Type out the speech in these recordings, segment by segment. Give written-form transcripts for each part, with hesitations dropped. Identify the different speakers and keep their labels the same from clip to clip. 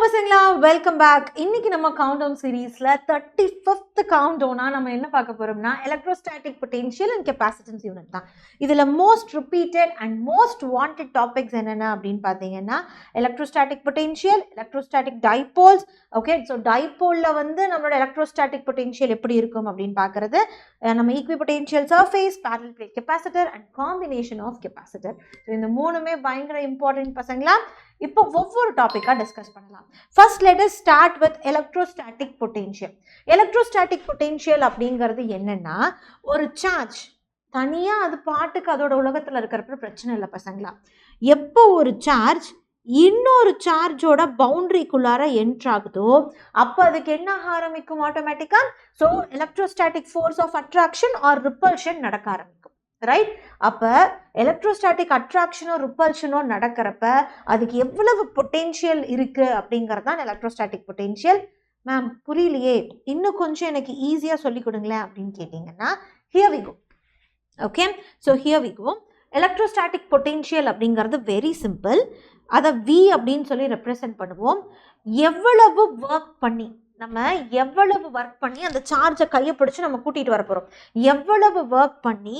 Speaker 1: பசங்களா, welcome back. இன்னைக்கு நம்ம கவுண்டவுன் சீரீஸ்ல 35th கவுண்டவுனா நம்ம என்ன பார்க்க போறோம்னா electrostatic potential and capacitance unit தான். இதுல most repeated and most wanted topics என்னென்ன அப்படின்னு பார்த்தீங்கன்னா electrostatic potential, electrostatic dipoles. Okay, so டைபோல்ல வந்து நம்மளோட எலக்ட்ரோஸ்டாட்டிக் பொட்டென்ஷியல் எப்படி இருக்கும் அப்படின்னு பார்க்கறது, நம்ம equipotential surface, parallel plate capacitor and combination of capacitor. So இந்த மூணுமே பயங்கர இம்பார்ட்டன்ட் பசங்களா. இப்போ ஒவ்வொரு டாபிக்கா டிஸ்கஸ் பண்ணலாம். First let us start with electrostatic potential. Electrostatic potential அப்படிங்கிறது என்னன்னா, ஒரு சார்ஜ் தனியா அது பாட்டுக்கு அதோட உலகத்துல இருக்கிறப்ப பிரச்சனை இல்லை பசங்களா. எப்போ ஒரு சார்ஜ் இன்னொரு சார்ஜோட பவுண்டரிக்குள்ளார என்ட்ரு ஆகுதோ அப்போ அதுக்கு என்ன ஆரம்பிக்கும் ஆட்டோமேட்டிக்கா. So electrostatic force of attraction or repulsion நடக்க ஆரம்பிக்கும், ரைட்? அப்போ எலக்ட்ரோஸ்டாட்டிக் அட்ராக்ஷனோ ரிப்பல்ஷனோ நடக்கிறப்ப அதுக்கு எவ்வளவு பொட்டென்ஷியல் இருக்கு அப்படிங்கிறது தான் எலக்ட்ரோஸ்டாட்டிக் பொட்டென்ஷியல். மேம் புரியலையே, இன்னும் கொஞ்சம் எனக்கு ஈஸியாக சொல்லி கொடுங்களேன் அப்படின்னு கேட்டிங்கன்னா, here we go. Okay, so here we go. Electrostatic potential அப்படிங்கிறது வெரி சிம்பிள். அதை வி அப்படின்னு சொல்லி ரெப்ரசன்ட் பண்ணுவோம். எவ்வளவு ஒர்க் பண்ணி அந்த சார்ஜை கையை பிடிச்சி நம்ம கூட்டிகிட்டு வர போகிறோம், எவ்வளவு ஒர்க் பண்ணி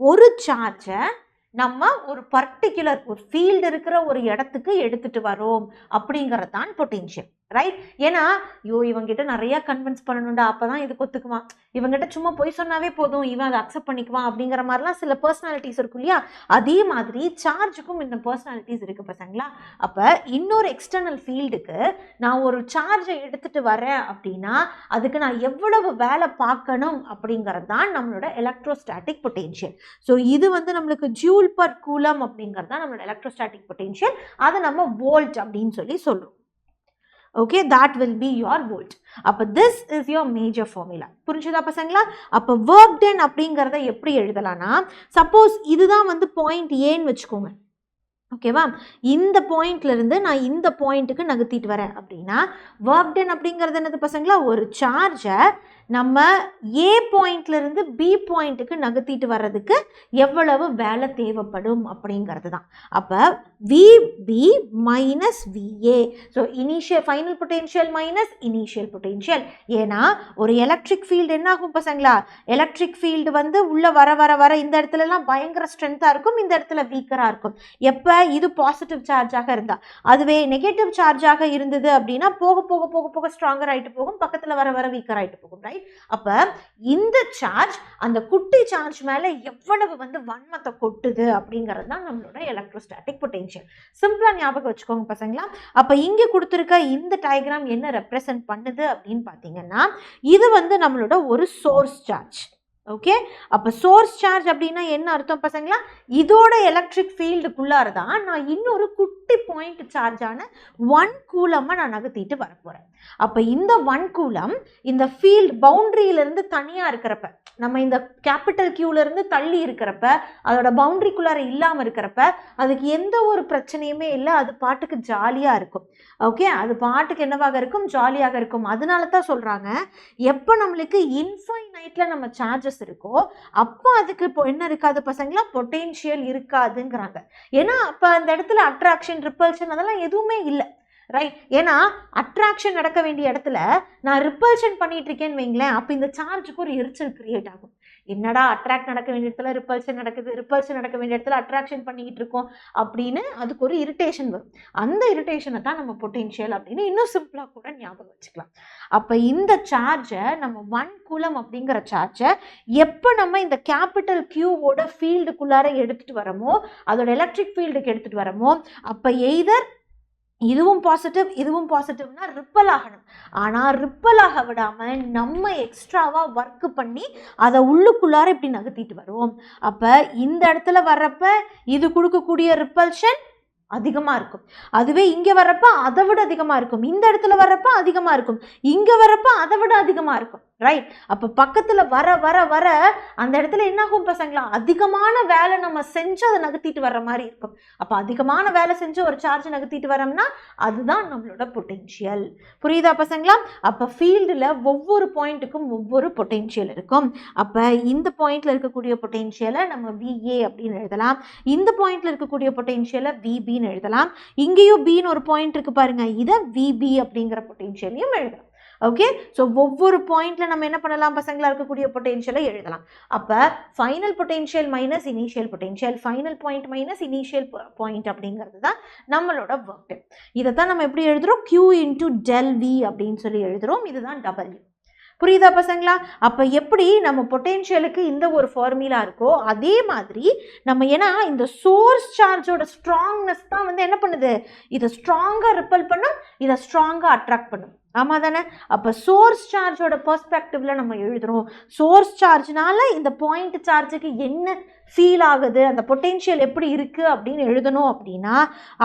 Speaker 1: ஒரு சார்ஜை நம்ம ஒரு பர்டிகுலர் ஒரு ஃபீல்டு இருக்கிற ஒரு இடத்துக்கு எடுத்துகிட்டு வரோம் அப்படிங்கிறது தான் பொட்டென்ஷியல், ரைட்? ஏன்னா இவங்கிட்ட நிறைய கன்வின்ஸ் பண்ணணும்டா, அப்போ தான் இது ஒத்துக்குவான், இவங்கிட்ட சும்மா போய் சொன்னாவே போதும் இவன் அதை அக்செப்ட் பண்ணிக்குவான் அப்படிங்கிற மாதிரிலாம் சில பர்சனாலிட்டிஸ் இருக்கும் இல்லையா. அதே மாதிரி சார்ஜுக்கும் இந்த பர்சனாலிட்டிஸ் இருக்குது பசங்களா. அப்போ இன்னொரு எக்ஸ்டர்னல் ஃபீல்டுக்கு நான் ஒரு சார்ஜை எடுத்துகிட்டு வரேன் அப்படின்னா அதுக்கு நான் எவ்வளவு வேலை பார்க்கணும் அப்படிங்கிறது தான் நம்மளோட எலக்ட்ரோஸ்டாட்டிக் பொட்டென்ஷியல். ஸோ இது வந்து நம்மளுக்கு ஜூல் பர் கூலம் அப்படிங்கிறது தான் நம்மளோட எலக்ட்ரோஸ்டாட்டிக் பொட்டென்ஷியல். அதை நம்ம வோல்ட் அப்படின்னு சொல்லி சொல்றோம். Okay, that will be your volt. அப்போ this is your major formula. புரிஞ்சுதா பசங்களா? அப்போ work done அப்படிங்கிறத எப்படி எழுதலாம்னா, சப்போஸ் இதுதான் வந்து பாயிண்ட் ஏன்னு வச்சுக்கோங்க, ஓகேவா? இந்த பாயிண்ட்ல இருந்து நான் இந்த பாயிண்ட்டுக்கு நகர்த்திட்டு வரேன் அப்படின்னா ஒர்க் டன் அப்படிங்கிறது என்னது பசங்களா? ஒரு சார்ஜை நம்ம ஏ பாயிண்ட்ல இருந்து பி பாயிண்ட்டுக்கு நகர்த்திட்டு வர்றதுக்கு எவ்வளவு வேலை தேவைப்படும் அப்படிங்கிறது தான். அப்போ VP minus VA. So initial final potential minus initial potential. ஏன்னா ஒரு எலக்ட்ரிக் ஃபீல்டு என்ன ஆகும் பசங்களா, எலக்ட்ரிக் ஃபீல்டு வந்து உள்ள வர வர வர இந்த இடத்துலலாம் பயங்கர ஸ்ட்ரென்த்தாக இருக்கும், இந்த இடத்துல வீக்கராக இருக்கும். எப்போ இது பாசிட்டிவ் சார்ஜாக இருந்தா, அதுவே நெகட்டிவ் சார்ஜாக இருந்தது அப்படின்னா போக போக போக போக ஸ்ட்ராங்கர் ஆகிட்டு போகும், பக்கத்தில் வர வர வீக்கர் ஆகிட்டு போகும், ரைட்? அப்போ இந்த சார்ஜ் அந்த குட்டி சார்ஜ் மேலே எவ்வளவு வந்து வன்மத்தை கொட்டுது அப்படிங்கிறது தான் நம்மளோட எலக்ட்ரோஸ்டாட்டிக் பொட்டென்ஷியல். சிம்பிளா ஞாபகம் வச்சுக்கோங்க பசங்களா. அப்போ இங்கே கொடுத்துருக்க இந்த டயக்ராம் என்ன ரெப்ரசன்ட் பண்ணுது அப்படின்னு பார்த்தீங்கன்னா, இது வந்து நம்மளோட ஒரு சோர்ஸ் சார்ஜ். ஓகே, அப்போ சோர்ஸ் சார்ஜ் அப்படின்னா என்ன அர்த்தம் பசங்களா? இதோட எலக்ட்ரிக் ஃபீல்டுக்குள்ளார தான் நான் இன்னொரு குட்டி பாயிண்ட் சார்ஜான 1 கூலம்மை நான் நகர்த்திட்டு வரப்போகிறேன். அப்போ இந்த 1 கூலம் இந்த ஃபீல்டு பவுண்டரியிலேருந்து தனியாக இருக்கிறப்ப, நம்ம இந்த கேபிட்டல் கியூலேருந்து தள்ளி இருக்கிறப்ப, அதோட பவுண்டரிக்குள்ளார இல்லாமல் இருக்கிறப்ப அதுக்கு எந்த ஒரு பிரச்சனையுமே இல்லை, அது பாட்டுக்கு ஜாலியாக இருக்கும். ஓகே, அது பாட்டுக்கு என்னவாக இருக்கும், ஜாலியாக இருக்கும். அதனால தான் சொல்கிறாங்க, எப்போ நம்மளுக்கு இன்ஃபைனைட்டில் நம்ம சார்ஜஸ் இருக்கோ அப்போ அதுக்கு இப்போ என்ன இருக்காது பசங்களா, பொட்டென்ஷியல் இருக்காதுங்கிறாங்க. ஏன்னா அப்போ அந்த இடத்துல அட்ராக்ஷன் ரிப்பல்ஷன் அதெல்லாம் எதுவுமே இல்லை, ரைட்? ஏன்னா அட்ராக்ஷன் நடக்க வேண்டிய இடத்துல நான் ரிப்பல்ஷன் பண்ணிட்டு இருக்கேன்னு வைங்களேன், அப்போ இந்த சார்ஜுக்கு ஒரு எரிச்சல் கிரியேட் ஆகும். என்னடா அட்ராக்ட் நடக்க வேண்டிய இடத்துல ரிப்பல்ஷன் நடக்குது, ரிப்பல்ஷன் நடக்க வேண்டிய இடத்துல அட்ராக்ஷன் பண்ணிக்கிட்டு இருக்கோம் அப்படின்னு அதுக்கு ஒரு இரிட்டேஷன் வரும். அந்த இரிட்டேஷனை தான் நம்ம பொட்டென்ஷியல் அப்படின்னு இன்னும் சிம்பிளாக கூட ஞாபகம் வச்சுக்கலாம். அப்போ இந்த சார்ஜை நம்ம 1 கூலம் அப்படிங்கிற சார்ஜை எப்போ நம்ம இந்த கேபிட்டல் கியூவோட ஃபீல்டுக்குள்ளார எடுத்துகிட்டு வரமோ, அதோட எலக்ட்ரிக் ஃபீல்டுக்கு எடுத்துகிட்டு வரமோ, அப்போ எய்தர் இதுவும் பாசிட்டிவ் இதுவும் பாசிட்டிவ்னா ரிப்பல் ஆகணும். ஆனால் ரிப்பல் ஆக விடாமல் நம்ம எக்ஸ்ட்ராவாக ஒர்க் பண்ணி அதை உள்ளுக்குள்ளார இப்படி நகர்த்திட்டு வருவோம். அப்போ இந்த இடத்துல வர்றப்ப இது கொடுக்கக்கூடிய ரிப்பல்ஷன் அதிகமாக இருக்கும், அதுவே இங்கே வர்றப்ப அதை விட அதிகமாக இருக்கும், இந்த இடத்துல வர்றப்ப அதிகமாக இருக்கும், இங்கே வர்றப்ப அதை விட அதிகமாக இருக்கும், ரைட்? அப்ப பக்கத்துல வர வர வர அந்த இடத்துல என்ன ஆகும் பசங்களா, அதிகமான வேலை நம்ம செஞ்சு அதை நகர்த்திட்டு வர்ற மாதிரி இருக்கும். அப்ப அதிகமான வேலை செஞ்சு ஒரு சார்ஜ் நகர்த்திட்டு வரோம்னா அதுதான் நம்மளோட பொட்டென்ஷியல். புரியுதா பசங்களா? அப்ப ஃபீல்டுல ஒவ்வொரு பாயிண்ட்டுக்கும் ஒவ்வொரு பொட்டென்ஷியல் இருக்கும். அப்ப இந்த பாயிண்ட்ல இருக்கக்கூடிய பொட்டென்ஷியலை நம்ம VA அப்படின்னு எழுதலாம், இந்த பாயிண்ட்ல இருக்கக்கூடிய பொட்டென்ஷியலை VBன்னு எழுதலாம், இங்கேயும் பின்னு ஒரு பாயிண்ட் இருக்கு பாருங்க, இதை VB அப்படிங்கிற பொட்டென்ஷியலையும் எழுதலாம். ஓகே, ஸோ ஒவ்வொரு பாயிண்ட்ல நம்ம என்ன பண்ணலாம் பசங்களா, இருக்கக்கூடிய பொட்டென்ஷியலை எழுதலாம். அப்ப final potential minus initial potential, final point minus initial point அப்படிங்கிறது தான் நம்மளோட ஒர்க் டன். இதை தான் நம்ம எப்படி எழுதுறோம், Q இன்டூ டெல் V அப்படின்னு சொல்லி எழுதுறோம். இதுதான் W. புரியுதா பசங்களா? அப்ப எப்படி நம்ம பொட்டென்ஷியலுக்கு இந்த ஒரு ஃபார்முலா இருக்கோ அதே மாதிரி நம்ம, ஏன்னா இந்த சோர்ஸ் சார்ஜோட ஸ்ட்ராங்னஸ் தான் வந்து என்ன பண்ணுது, இதை ஸ்ட்ராங்கா ரிப்பல் பண்ணும், இதை ஸ்ட்ராங்கா அட்ராக்ட் பண்ணும். ஆமா தானே? அப்ப சோர்ஸ் சார்ஜோட பெர்ஸ்பெக்டிவ்ல நம்ம எழுதுறோம். சோர்ஸ் சார்ஜ்னால இந்த பாயிண்ட் சார்ஜுக்கு என்ன ஃபீல் ஆகுது, அந்த பொட்டென்ஷியல் எப்படி இருக்கு அப்படின்னு எழுதணும். அப்படின்னா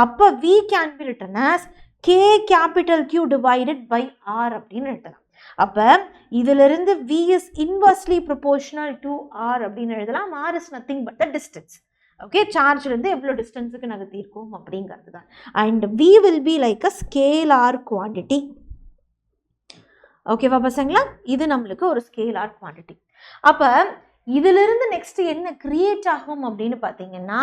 Speaker 1: அப்ப V can be written as K capital Q divided by R அப்படின்னு எழுதலாம். அப்ப இதுல இருந்து V is inversely proportional to R அப்படின்னு எழுதலாம். R is nothing but the distance. Okay, சார்ஜ்ல இருந்து எவ்வளவு டிஸ்டன்ஸுக்கு நகர்த்தி இருக்கும் அப்படிங்கிறது தான். And V will be like a scalar quantity. ஓகேவா பசங்களா? இது நம்மளுக்கு ஒரு ஸ்கேலார் குவான்டிட்டி. அப்ப இதுல இருந்து நெக்ஸ்ட் என்ன கிரியேட் ஆகும் அப்படின்னு பாத்தீங்கன்னா,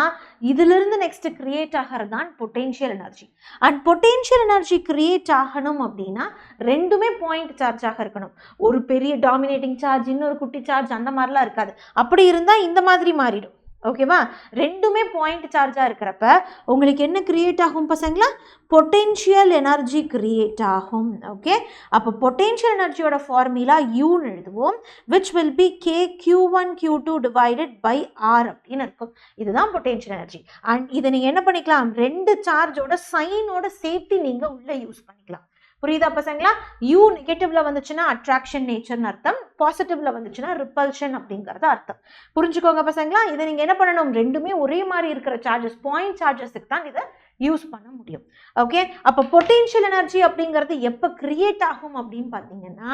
Speaker 1: இதுல இருந்து நெக்ஸ்ட் கிரியேட் ஆகிறது தான் potential energy. And potential energy create ஆகணும் அப்படின்னா ரெண்டுமே பாயிண்ட் சார்ஜாக இருக்கணும். ஒரு பெரிய டாமினேட்டிங் சார்ஜ், இன்னொரு குட்டி சார்ஜ் அந்த மாதிரிலாம் இருக்காது. அப்படி இருந்தா இந்த மாதிரி மாறிடும். ஓகேவா? ரெண்டுமே பாயிண்ட் சார்ஜா இருக்கிறப்ப உங்களுக்கு என்ன கிரியேட் ஆகும் பசங்களா, பொட்டென்ஷியல் எனர்ஜி கிரியேட் ஆகும். ஓகே, அப்போ பொட்டென்ஷியல் எனர்ஜியோட ஃபார்முலா யூன்னு எழுதுவோம், which will be K Q1 Q2 divided by R அப்படின்னு இருக்கும். இதுதான் பொட்டென்ஷியல் எனர்ஜி. அண்ட் இதை நீங்க என்ன பண்ணிக்கலாம், ரெண்டு சார்ஜோட சைனோட சேர்த்து நீங்க உள்ள யூஸ் பண்ணிக்கலாம். புரியுதா பசங்களா? U நெகட்டிவ்ல வந்துச்சுன்னா அட்ராக்ஷன் நேச்சர்னு அர்த்தம், பாசிட்டிவ்ல வந்துச்சுன்னா ரிப்பல்ஷன் அப்படிங்கிறது அர்த்தம். புரிஞ்சுக்கோங்க பசங்களா? இதை நீங்க என்ன பண்ணணும், ரெண்டுமே ஒரே மாதிரி இருக்கிற சார்ஜஸ், பாயிண்ட் சார்ஜஸுக்கு தான் இதை யூஸ் பண்ண முடியும். ஓகே, அப்போ பொட்டென்ஷியல் எனர்ஜி அப்படிங்கிறது எப்போ கிரியேட் ஆகும் அப்படின்னு பார்த்தீங்கன்னா,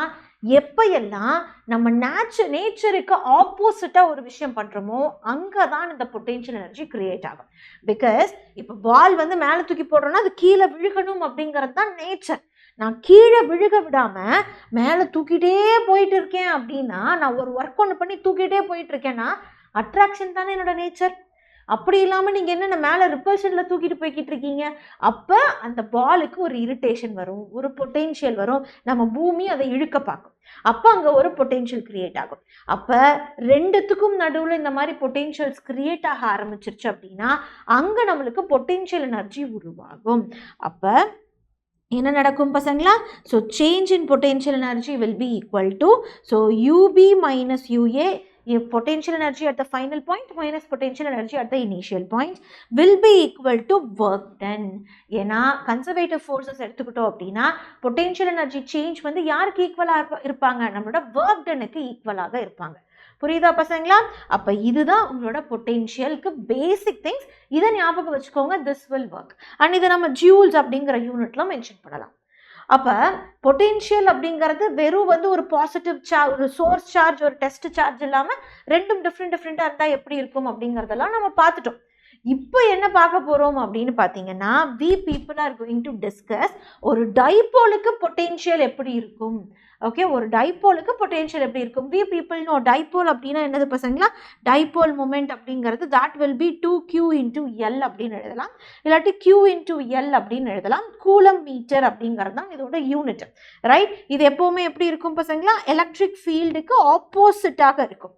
Speaker 1: எப்போ எல்லாம் நம்ம நேச்சருக்கு ஆப்போசிட்டாக ஒரு விஷயம் பண்ணுறோமோ அங்கே தான் இந்த பொட்டென்ஷியல் எனர்ஜி கிரியேட் ஆகும். பிகாஸ் இப்போ பால் வந்து மேலே தூக்கி போடுறோன்னா அது கீழே விழுகணும் அப்படிங்கிறது தான் நேச்சர். நான் கீழே விழுக விடாம மேலே தூக்கிட்டே போயிட்டு இருக்கேன் அப்படின்னா, நான் ஒரு ஒர்க் ஒன்று பண்ணி தூக்கிட்டே போயிட்டு இருக்கேன்னா அட்ராக்ஷன் தானே என்னோட நேச்சர். அப்படி இல்லாமல் நீங்கள் என்ன மேலே ரிப்பல்ஷனில் தூக்கிட்டு போய்கிட்டு இருக்கீங்க, அப்போ அந்த பாலுக்கு ஒரு இரிட்டேஷன் வரும், ஒரு பொட்டென்ஷியல் வரும், நம்ம பூமி அதை இழுக்க பார்க்கும், அப்போ அங்கே ஒரு பொட்டென்ஷியல் கிரியேட் ஆகும். அப்போ ரெண்டுத்துக்கும் நடுவில் இந்த மாதிரி பொட்டென்ஷியல்ஸ் கிரியேட் ஆக ஆரம்பிச்சிருச்சு அப்படின்னா அங்கே நம்மளுக்கு பொட்டென்ஷியல் எனர்ஜி உருவாகும். அப்போ என்ன நடக்கும் பசங்களா, so change in potential energy will be equal to, so UB minus UA, potential energy at the final point minus potential energy at the initial point will be equal to work done. ஏன்னா conservative forces எடுத்துக்கிட்டோம் அப்படின்னா potential energy change வந்து யாருக்கு ஈக்குவலாக இருப்பாங்க, நம்மளோட work டனுக்கு ஈக்குவலாக இருப்பாங்க. புரியுதா பசங்களா? அப்போ இதுதான் உங்களோட பொட்டென்ஷியலுக்கு பேசிக் திங்ஸ். இதை ஞாபகம் வச்சுக்கோங்க, திஸ் வில் ஒர்க். அண்ட் இதை நம்ம ஜூல்ஸ் அப்படிங்கிற யூனிட்ல மென்ஷன் பண்ணலாம். அப்போ பொட்டென்ஷியல் அப்படிங்கிறது வெறும் வந்து ஒரு பாசிட்டிவ் சார்ஜ், ஒரு சோர்ஸ் சார்ஜ், ஒரு டெஸ்ட் சார்ஜ் இல்லாமல் ரெண்டும் டிஃப்ரெண்ட்டாக இருந்தால் எப்படி இருக்கும் அப்படிங்கிறதெல்லாம் நம்ம பார்த்துட்டோம். இப்போ என்ன பார்க்க போகிறோம் அப்படின்னு பார்த்தீங்கன்னா, we people are going to discuss ஒரு டைபோலுக்கு பொட்டென்ஷியல் எப்படி இருக்கும். ஓகே, ஒரு டைபோலுக்கு பொட்டென்ஷியல் எப்படி இருக்கும். we people know டைபோல் அப்படின்னா என்னது பசங்களா, டைபோல் மொமெண்ட் அப்படிங்கிறது that will be 2q into L அப்படின்னு எழுதலாம், இல்லாட்டி q into L அப்படின்னு எழுதலாம். கூலம் மீட்டர் அப்படிங்கிறது தான் இதோட யூனிட். ரைட், இது எப்போவுமே எப்படி இருக்கும் பசங்களா, எலக்ட்ரிக் ஃபீல்டுக்கு ஆப்போசிட்டாக இருக்கும்,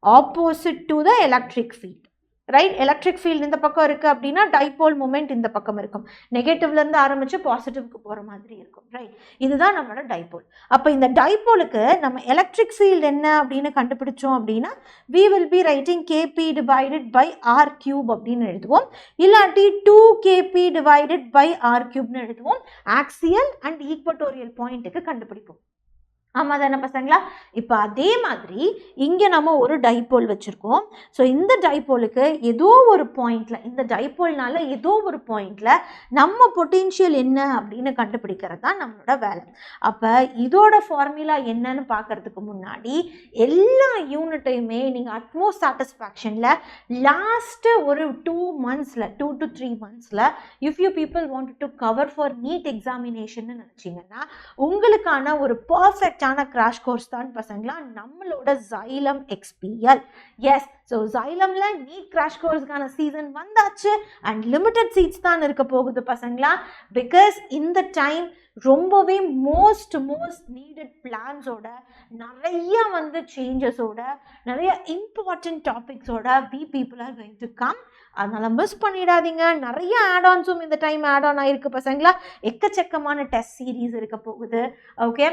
Speaker 1: opposite to the electric field. Right, electric field இந்த பக்கம் இருக்குது அப்படின்னா டைபோல் மூமெண்ட் இந்த பக்கம் இருக்கும், நெகட்டிவ்லேருந்து ஆரம்பித்து பாசிட்டிவ்க்கு போகிற மாதிரி இருக்கும். ரைட், இதுதான் நம்மளோட டைபோல். அப்போ இந்த டைபோலுக்கு நம்ம எலக்ட்ரிக் ஃபீல்டு என்ன அப்படின்னு கண்டுபிடிச்சோம் அப்படின்னா we will be writing kp divided by r cube அப்படின்னு எழுதுவோம், இல்லாட்டி 2kp divided by r cube எழுதுவோம். ஆக்சியல் அண்ட் ஈக்வட்டோரியல் பாயிண்ட்டுக்கு கண்டுபிடிப்போம். ஆமா தானே பசங்களா? இப்போ அதே மாதிரி இங்கே நம்ம ஒரு டைபோல் வச்சுருக்கோம். ஸோ இந்த டைபோலுக்கு ஏதோ ஒரு பாயிண்டில், இந்த டைபோல்னால ஏதோ ஒரு பாயிண்டில் நம்ம பொட்டென்ஷியல் என்ன அப்படின்னு கண்டுபிடிக்கிறது தான் நம்மளோட வேலை. அப்போ இதோட ஃபார்முலா என்னன்னு பார்க்கறதுக்கு முன்னாடி எல்லா யூனிட்டையுமே நீங்கள் அட்மோஸ்ட் சாட்டிஸ்ஃபேக்ஷனில் லாஸ்ட்டு ஒரு 2 monthsல 2 to 3 monthsல if you people want to cover for NEET examination நினச்சிங்கன்னா உங்களுக்கான ஒரு பர்ஃபெக்ட் கிராஷ் கோர்ஸ் தான் பசங்களா நம்மளோட Xylem XPL. எஸ், ஸோ Xylemல நீட் கிராஷ் கோர்ஸ்க்கான சீசன் வந்தாச்சு அண்ட் லிமிட்டட் சீட்ஸ் தான் இருக்க போகுது பசங்களா. பிகாஸ் இந்த டைம் ரொம்பவே மோஸ்ட் நீடட் பிளான்ஸோட, நிறைய சேஞ்சஸோட, நிறைய இம்பார்ட்டன்ட் டாபிக்ஸோட we people are going to come. அதனால மிஸ் பண்ணிடாதீங்க. நிறைய ஆடான்ஸும் இந்த டைம் ஆட் ஆன் ஆயிருக்கு பசங்களா. எக்கச்சக்கமான டெஸ்ட் சீரீஸ் இருக்க போகுது. ஓகே,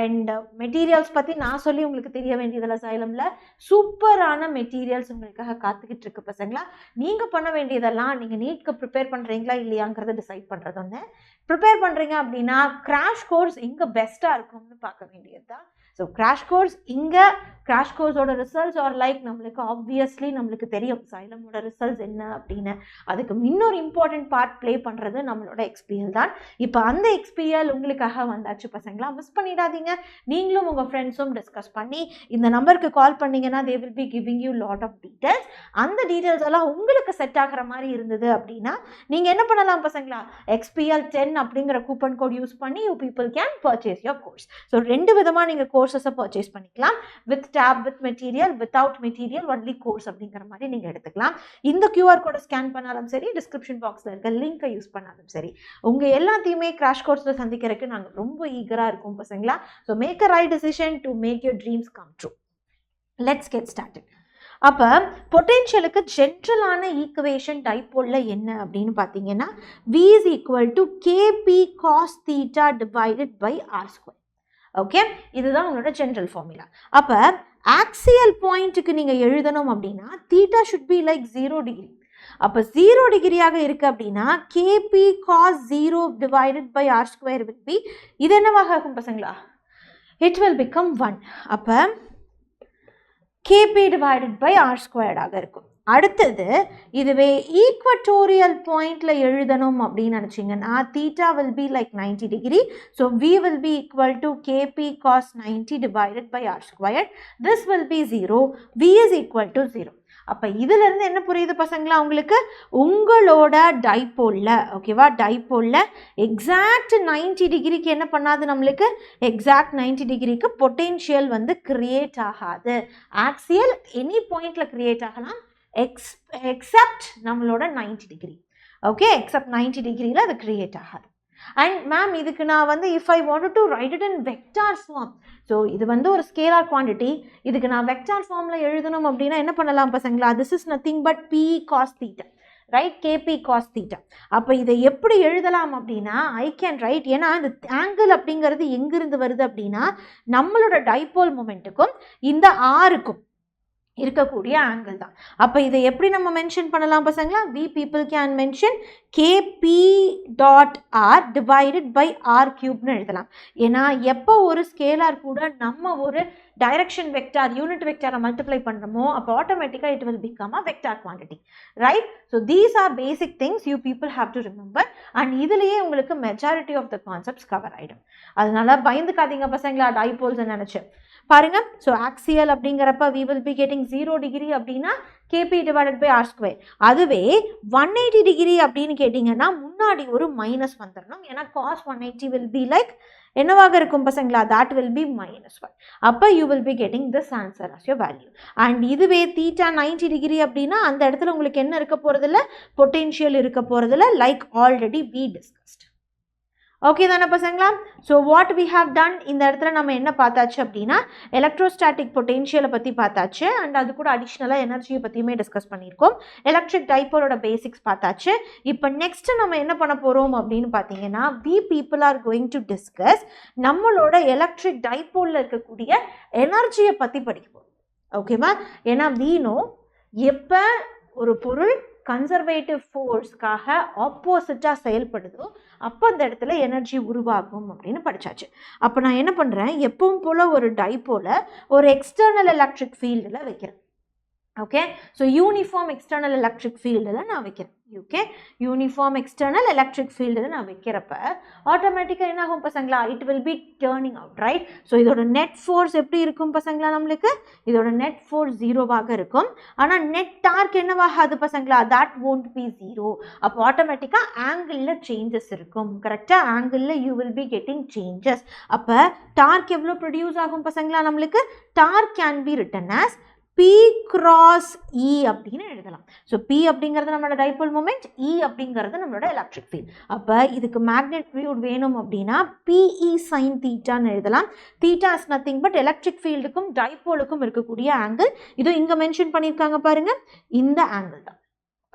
Speaker 1: அண்ட் மெட்டீரியல்ஸ் பற்றி நான் சொல்லி உங்களுக்கு தெரிய வேண்டியதில்லை. Xylemல சூப்பரான மெட்டீரியல்ஸ் உங்களுக்காக காத்துக்கிட்டு இருக்கு பசங்களா. நீங்கள் பண்ண வேண்டியதெல்லாம், நீங்கள் நீட்க்கு ப்ரிப்பேர் பண்ணுறீங்களா இல்லையாங்கிறத டிசைட் பண்ணுறது ஒன்று. ப்ரிப்பேர் பண்ணுறீங்க அப்படின்னா கிராஷ் கோர்ஸ் எங்கே பெஸ்ட்டாக இருக்கும்னு பார்க்க வேண்டியது தான். ஸோ கிராஷ் கோர்ஸ் இங்கே, கிராஷ் கோர்ஸோட ரிசல்ட்ஸ் ஆர் லைக் நம்மளுக்கு ஆப்வியஸ்லி நம்மளுக்கு தெரியும் Xylemோட ரிசல்ட்ஸ் என்ன அப்படின்னு. அதுக்கு இன்னொரு இம்பார்ட்டன்ட் பார்ட் ப்ளே பண்ணுறது நம்மளோட XPL தான். இப்போ அந்த XPL உங்களுக்காக வந்தாச்சு பசங்களா, மிஸ் பண்ணிடாதீங்க. நீங்களும் உங்கள் ஃப்ரெண்ட்ஸும் டிஸ்கஸ் பண்ணி இந்த நம்பருக்கு கால் பண்ணிங்கன்னா they will be giving you lot of details. அந்த டீட்டெயில்ஸ் எல்லாம் உங்களுக்கு செட் ஆகிற மாதிரி இருந்தது அப்படின்னா நீங்கள் என்ன பண்ணலாம் பசங்களா, XPL 10 அப்படிங்கிற கூப்பன் கோட் யூஸ் பண்ணி you people can purchase your course. So 2 விதமாக நீங்கள் கோர்ஸஸை பர்ச்சேஸ் பண்ணிக்கலாம். With tab, with material, without material, only course அப்படிங்கிற மாதிரி நீங்கள் எடுத்துக்கலாம். இந்த QR கோடை ஸ்கேன் பண்ணாலும் சரி, டிஸ்கிரிப்ஷன் பாக்ஸில் இருக்க லிங்கை யூஸ் பண்ணாலும் சரி, உங்கள் எல்லாத்தையுமே கிராஷ் கோர்ஸில் சந்திக்கிறதுக்கு நாங்கள் ரொம்ப ஈகராக இருக்கோம் பசங்களா. So make a right decision to make your dreams come true. Let's get started. அப்போ பொட்டென்ஷியலுக்கு ஜென்ரலான ஈக்குவேஷன் டைபோலில் என்ன அப்படின்னு பார்த்தீங்கன்னா V is equal to KP cos theta divided by R². Okay, இதுதான் உங்களோட ஜென்ரல் ஃபார்முலா. அப்போ ஆக்சியல் பாயிண்ட்டுக்கு நீங்கள் எழுதணும் அப்படின்னா theta should be like 0 degree. அப்போ 0 டிகிரியாக இருக்குது அப்படின்னா KP cos 0 divided by R² will be, இது என்னவாக இருக்கும் பசங்களா, it will become 1. அப்போ KP divided by R² ஆக இருக்கும். அடுத்தது இதுவே ஈக்வட்டோரியல் பாயிண்ட்ல எழுதணும் அப்படின்னு நினச்சிங்கன்னா theta will be like 90 degree. So V will be equal to KP cos 90 divided by R². This will be 0. V is equal to 0. அப்போ இதிலிருந்து என்ன புரியுது பசங்களா உங்களுக்கு, உங்களோட டைபோலில், ஓகேவா, டைபோலில் எக்ஸாக்ட் 90 டிகிரிக்கு என்ன பண்ணாது, நம்மளுக்கு எக்ஸாக்ட் 90 டிகிரிக்கு பொட்டென்ஷியல் கிரியேட் ஆகாது. ஆக்சியல் எனி பாயிண்டில் கிரியேட் ஆகலாம் எக்ஸப்ட் நம்மளோட 90 டிகிரி. ஓகே, எக்ஸப்ட் 90 டிகிரியில் அது கிரியேட் ஆகாது. அண்ட் மேம் இதுக்கு நான் if I want to write it in vector form, so இது ஒரு ஸ்கேலார் குவான்டிட்டி, இதுக்கு நான் வெக்டார் ஃபார்மில் எழுதணும் அப்படின்னா என்ன பண்ணலாம் பசங்களா, this is nothing but P cos theta, right, KP cos theta. அப்போ இதை எப்படி எழுதலாம் அப்படின்னா ஐ கேன் ரைட், ஏன்னா இந்த ஆங்கிள் அப்படிங்கிறது எங்கிருந்து வருது அப்படின்னா நம்மளோட டைபோல் மொமெண்ட்டுக்கும் இந்த ஆருக்கும் இருக்கக்கூடிய ஆங்கிள் தான். அப்போ இதை எப்படி நம்ம மென்ஷன் பண்ணலாம் பசங்களா, we people can mention KP dot R divided by R³ எழுதலாம். ஏன்னா எப்போ ஒரு ஸ்கேலார் கூட நம்ம ஒரு டைரக்ஷன் வெக்டார், யூனிட் வெக்டாரை மல்டிப்ளை பண்ணுறோமோ அப்போ ஆட்டோமேட்டிக்காக it will become a vector quantity, right. So these are basic things you people have to remember. And இதுலேயே உங்களுக்கு majority of the concepts cover ஆகிடும். அதனால பயந்துக்காதீங்க பசங்களா டைபோல்ஸ் நினச்சி பாருங்க. ஸோ ஆக்சியல் அப்படிங்கிறப்ப we will be getting 0 degree அப்படின்னா KP divided by R². அதுவே 180 டிகிரி அப்படின்னு கேட்டிங்கன்னா முன்னாடி ஒரு மைனஸ் வந்துடணும். ஏன்னா cos 180 will be like என்னவாக இருக்கும் பசங்களா, that will be -1. அப்போ you will be getting this answer as your value. And இதுவே தீட்டா 90 டிகிரி அப்படின்னா அந்த இடத்துல உங்களுக்கு என்ன இருக்க போகிறதில்ல, பொட்டென்ஷியல் இருக்க போகிறதில்ல, like already we discussed. Okay தானே பசங்களா. So what we have done, இந்த இடத்துல நம்ம என்ன பார்த்தாச்சு அப்படின்னா எலக்ட்ரோஸ்டாட்டிக் பொட்டென்ஷியலை பற்றி பார்த்தாச்சு. அண்ட் அது கூட அடிஷ்னலாக எனர்ஜியை பற்றியுமே டிஸ்கஸ் பண்ணியிருக்கோம். எலக்ட்ரிக் டைபோலோட பேசிக்ஸ் பார்த்தாச்சு. இப்போ நெக்ஸ்ட் நம்ம என்ன பண்ண போகிறோம் அப்படின்னு பார்த்தீங்கன்னா we people are going to discuss நம்மளோட எலக்ட்ரிக் டைபோலில் இருக்கக்கூடிய எனர்ஜியை பற்றி படிப்போம். ஓகேவா, ஏன்னா we know எப்போ ஒரு பொருள் கன்சர்வேட்டிவ் ஃபோர்ஸ்க்காக ஆப்போசிட்டாக செயல்படுதோ அப்போ அந்த இடத்துல எனர்ஜி உருவாகும் அப்படின்னு படித்தாச்சு. அப்போ நான் என்ன பண்ணுறேன், எப்பவும் போல் ஒரு டைப்போல ஒரு எக்ஸ்டர்னல் எலக்ட்ரிக் ஃபீல்டில் வைக்கிறேன். Okay, so uniform external electric ஃபீல்டில் நான் வைக்கிறேன். ஓகே, யூனிஃபார்ம் எக்ஸ்டர்னல் எலக்ட்ரிக் ஃபீல்டில் நான் வைக்கிறப்ப ஆட்டோமேட்டிக்காக என்ன ஆகும் பசங்களா, it will B turning out, right? So இதோட நெட் ஃபோர்ஸ் எப்படி இருக்கும் பசங்களா, நம்மளுக்கு இதோட நெட் ஃபோர்ஸ் 0வாக இருக்கும். ஆனால் நெட் டார்க் என்னவாகாது பசங்களா, தட் won't be 0. அப்போ ஆட்டோமேட்டிக்காக ஆங்கிளில் சேஞ்சஸ் இருக்கும். கரெக்டாக ஆங்கிளில் you will be getting changes. அப்போ டார்க் எவ்வளோ ப்ரொடியூஸ் ஆகும் பசங்களா, நம்மளுக்கு torque can be written as P cross E அப்படின்னு எழுதலாம். ஸோ P அப்படிங்கிறது நம்மளோட டைபோல் மூமெண்ட், E அப்படிங்கிறது நம்மளோட எலக்ட்ரிக் ஃபீல்ட். அப்போ இதுக்கு மேக்னெட்யூட் வேணும் அப்படின்னா PE sin தீட்டான்னு எழுதலாம். Theta is nothing but electric ஃபீல்டுக்கும் டைபோலுக்கும் இருக்கக்கூடிய ஆங்கிள். இது இங்கே மென்ஷன் பண்ணியிருக்காங்க பாருங்க, இந்த ஆங்கிள் தான்.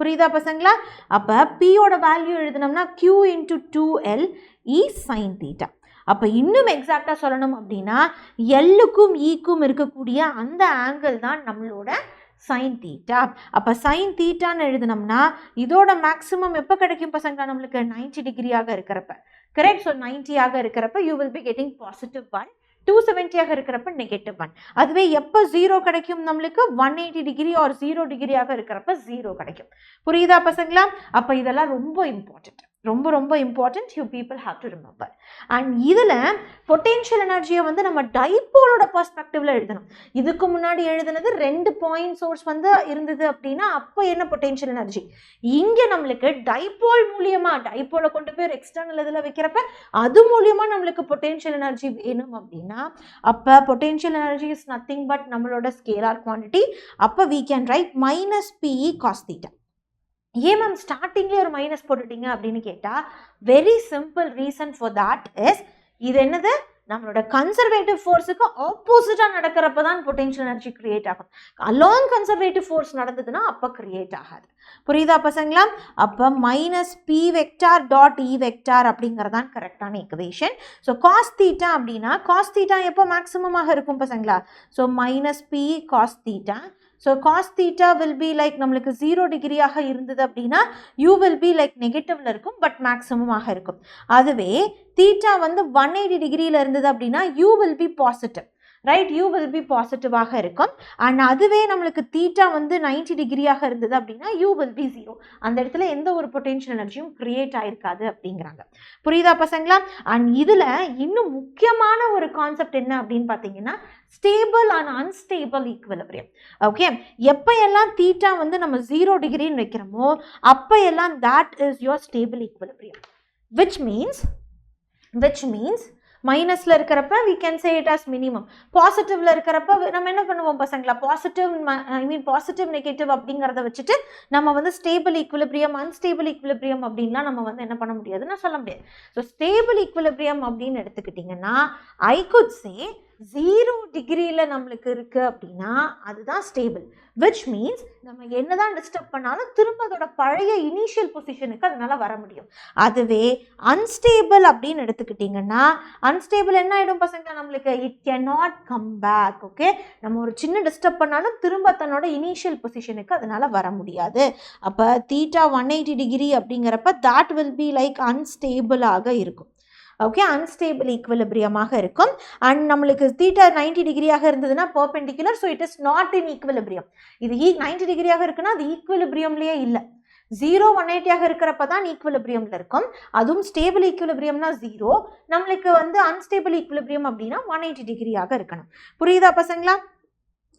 Speaker 1: புரியுதா பசங்களா? அப்போ Pயோட வேல்யூ எழுதினோம்னா Q into 2L E sin theta. அப்போ இன்னும் எக்ஸாக்டாக சொல்லணும் அப்படின்னா எல்லுக்கும் ஈக்கும் இருக்கக்கூடிய அந்த ஆங்கிள் தான் நம்மளோட சைன் தீட்டா. அப்போ சைன் தீட்டான்னு எழுதினோம்னா இதோட மேக்ஸிமம் எப்போ கிடைக்கும் பசங்களா, நம்மளுக்கு 90 டிகிரியாக இருக்கிறப்ப. கரெக்ட்? ஸோ 90ஆக இருக்கிறப்ப யூ வில் பி கெட்டிங் +1, 270ஆக இருக்கிறப்ப -1. அதுவே எப்போ 0 கிடைக்கும் நம்மளுக்கு, 180 டிகிரி ஆர் 0 டிகிரியாக இருக்கிறப்ப 0 கிடைக்கும். புரியுதா பசங்களா? அப்போ இதெல்லாம் ரொம்ப இம்பார்ட்டன்ட், ரொம்ப ரொம்ப important. You people have to remember. And இதில் பொட்டென்ஷியல் எனர்ஜியை வந்து நம்ம டைபோலோட பெர்ஸ்பெக்டிவ்ல எழுதணும். இதுக்கு முன்னாடி எழுதுனது 2 பாயிண்ட் சோர்ஸ் வந்து இருந்தது அப்படின்னா அப்போ என்ன பொட்டென்ஷியல் எனர்ஜி, இங்கே நம்மளுக்கு டைபோல் மூலியமா, டைபோலை கொண்டு போய் எக்ஸ்டர்னல் இதில் வைக்கிறப்ப அது மூலியமா நம்மளுக்கு பொட்டென்ஷியல் எனர்ஜி வேணும் அப்படின்னா அப்போ potential energy is nothing but நம்மளோட ஸ்கேலார் குவான்டிட்டி. அப்போ we can write -PE cos theta. ஏன் மேம் ஸ்டார்டிங்லேயே ஒரு மைனஸ் போட்டுட்டீங்க அப்படின்னு கேட்டால் very simple reason for that is, இது என்னது, நம்மளோட கன்சர்வேட்டிவ் ஃபோர்ஸுக்கு ஆப்போசிட்டாக நடக்கிறப்ப தான் பொட்டென்ஷியல் எனர்ஜி கிரியேட் ஆகும். அலாங் கன்சர்வேட்டிவ் ஃபோர்ஸ் நடந்ததுன்னா அப்போ கிரியேட் ஆகாது. புரியுதா பசங்களா? அப்போ -P vector dot E vector அப்படிங்கிறதான் கரெக்டான ஈக்குவேஷன். ஸோ காஸ் தீட்டா அப்படின்னா காஸ் தீட்டா எப்போ மேக்ஸிமமாக இருக்கும் பசங்களா, so -P cos theta. So cos theta will be like நம்மளுக்கு 0 டிகிரியாக இருந்தது அப்படின்னா யூ வில் பி லைக் நெகட்டிவ்ல இருக்கும் பட் மேக்ஸிமமாக இருக்கும். அதுவே தீட்டா வந்து 180 டிகிரியில் இருந்தது அப்படின்னா you will B positive, right? You will B பாசிட்டிவாக இருக்கும். அண்ட் அதுவே நம்மளுக்கு தீட்டா வந்து 90 டிகிரியாக இருந்தது அப்படின்னா யூ வில் பி 0. அந்த இடத்துல எந்த ஒரு பொட்டென்ஷியல் எனர்ஜியும் கிரியேட் ஆயிருக்காது அப்படிங்கிறாங்க. புரியுதா பசங்களா? அண்ட் இதில் இன்னும் முக்கியமான ஒரு கான்செப்ட் என்ன அப்படின்னு பார்த்தீங்கன்னா stable and unstable equilibrium. Okay, எப்போ எல்லாம் தீட்டா வந்து நம்ம 0 டிகிரின்னு வைக்கிறோமோ அப்போ எல்லாம் that is your stable equilibrium, which means மைனஸில் இருக்கிறப்ப we can say it as minimum. பாசிட்டிவ்ல இருக்கிறப்ப நம்ம என்ன பண்ணுவோம் பசங்களா, பாசிட்டிவ் நெகட்டிவ் அப்படிங்கிறத வச்சுட்டு நம்ம வந்து ஸ்டேபிள் ஈக்குவலிபிரியம் அன்ஸ்டேபிள் ஈக்குவலிபிரியம் அப்படின்லாம் நம்ம வந்து என்ன பண்ண முடியாதுன்னு சொல்ல முடியாது. ஸோ ஸ்டேபிள் ஈக்குவலிபிரியம் அப்படின்னு எடுத்துக்கிட்டிங்கன்னா ஐ குட் சே 0 டிகிரியில் நம்மளுக்கு இருக்குது அப்படின்னா அதுதான் ஸ்டேபிள், விச் மீன்ஸ் நம்ம என்னதான் டிஸ்டர்ப் பண்ணாலும் திரும்ப அதோட பழைய இனிஷியல் பொசிஷனுக்கு அதனால வர முடியும். அதுவே அன்ஸ்டேபிள் அப்படின்னு எடுத்துக்கிட்டிங்கன்னா அன்ஸ்டேபிள் என்ன ஆகிடும் பசங்க, நம்மளுக்கு it can not come back. Okay, நம்ம ஒரு சின்ன டிஸ்டர்ப் பண்ணாலும் திரும்ப தன்னோட இனிஷியல் பொசிஷனுக்கு அதனால வர முடியாது. அப்போ தீட்டா 180 டிகிரி அப்படிங்கிறப்ப that will be like அன்ஸ்டேபிளாக இருக்கும். ஓகே, அன்ஸ்டேபிள் ஈக்குவலிபிரியமாக இருக்கும். அண்ட் நம்மளுக்கு தீட்டா 90 டிகிரியாக இருந்ததுன்னா perpendicular, so it is not in equilibrium. இது 90 டிகிரியாக இருக்குன்னா அது ஈக்குவலிபிரியம்லேயே இல்லை. 0 180ஆக இருக்கிறப்ப தான் ஈக்குவலிபிரியம்ல இருக்கும். அதுவும் ஸ்டேபிள் ஈக்குவலிபிரியம்னா 0, நம்மளுக்கு வந்து அன்ஸ்டேபிள் ஈக்குவலிபிரியம் அப்படின்னா 180 டிகிரியாக இருக்கணும். புரியுதா பசங்களா?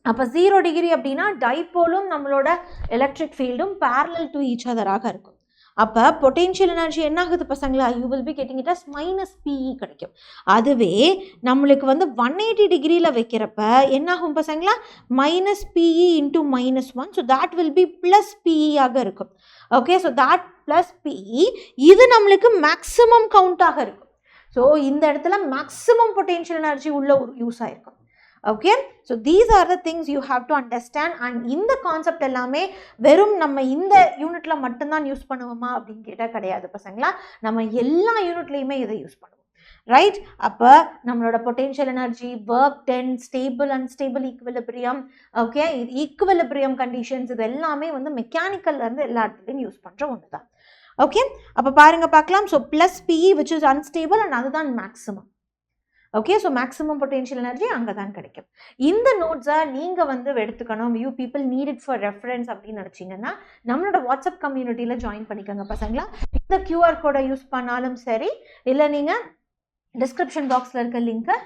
Speaker 1: அப்போ 0 டிகிரி அப்படின்னா டைபோலும் நம்மளோட எலக்ட்ரிக் ஃபீல்டும் parallel to each other-ஆக இருக்கும். அப்போ பொட்டென்ஷியல் எனர்ஜி என்ன ஆகுது பசங்களா, you will be getting it as -PE கிடைக்கும். அதுவே நம்மளுக்கு வந்து 180 டிகிரியில் வைக்கிறப்ப என்ன ஆகும் பசங்களா, -PE into -1, so that will be +PE ஆக இருக்கும். ஓகே, ஸோ that +PE இது நம்மளுக்கு மேக்ஸிமம் கவுண்டாக இருக்கும். ஸோ இந்த இடத்துல மேக்ஸிமம் பொட்டென்ஷியல் எனர்ஜி உள்ள ஒரு யூஸ் ஆயிருக்கும். Okay, so these are the things you have to understand. And இந்த கான்செப்ட் எல்லாமே வெறும் நம்ம இந்த யூனிட்ல மட்டும்தான் யூஸ் பண்ணுவோமா அப்படின்னு கேட்டால் கிடையாது பசங்களா, நம்ம எல்லா யூனிட்லையுமே இதை யூஸ் பண்ணுவோம். ரைட்? அப்போ நம்மளோட potential energy, work done, stable unstable equilibrium, okay, equilibrium conditions, இது எல்லாமே வந்து மெக்கானிக்கல்ல இருந்து எல்லா இடத்துலையும் யூஸ் பண்ற ஒன்று தான். ஓகே, அப்போ பாருங்க பார்க்கலாம். So plus PE which is unstable and அதுதான் maximum. Okay, so maximum potential energy அங்கே தான் கிடைக்கும். இந்த நோட்ஸை நீங்கள் வந்து எடுத்துக்கணும், you people need it for reference அப்படின்னு நினச்சிங்கன்னா நம்மளோட வாட்ஸ்அப் கம்யூனிட்டியில் ஜாயின் பண்ணிக்கோங்க பசங்களா. இந்த QR கோடை யூஸ் பண்ணாலும் சரி, இல்லை நீங்கள் டிஸ்கிரிப்ஷன் பாக்ஸில் இருக்க லிங்கை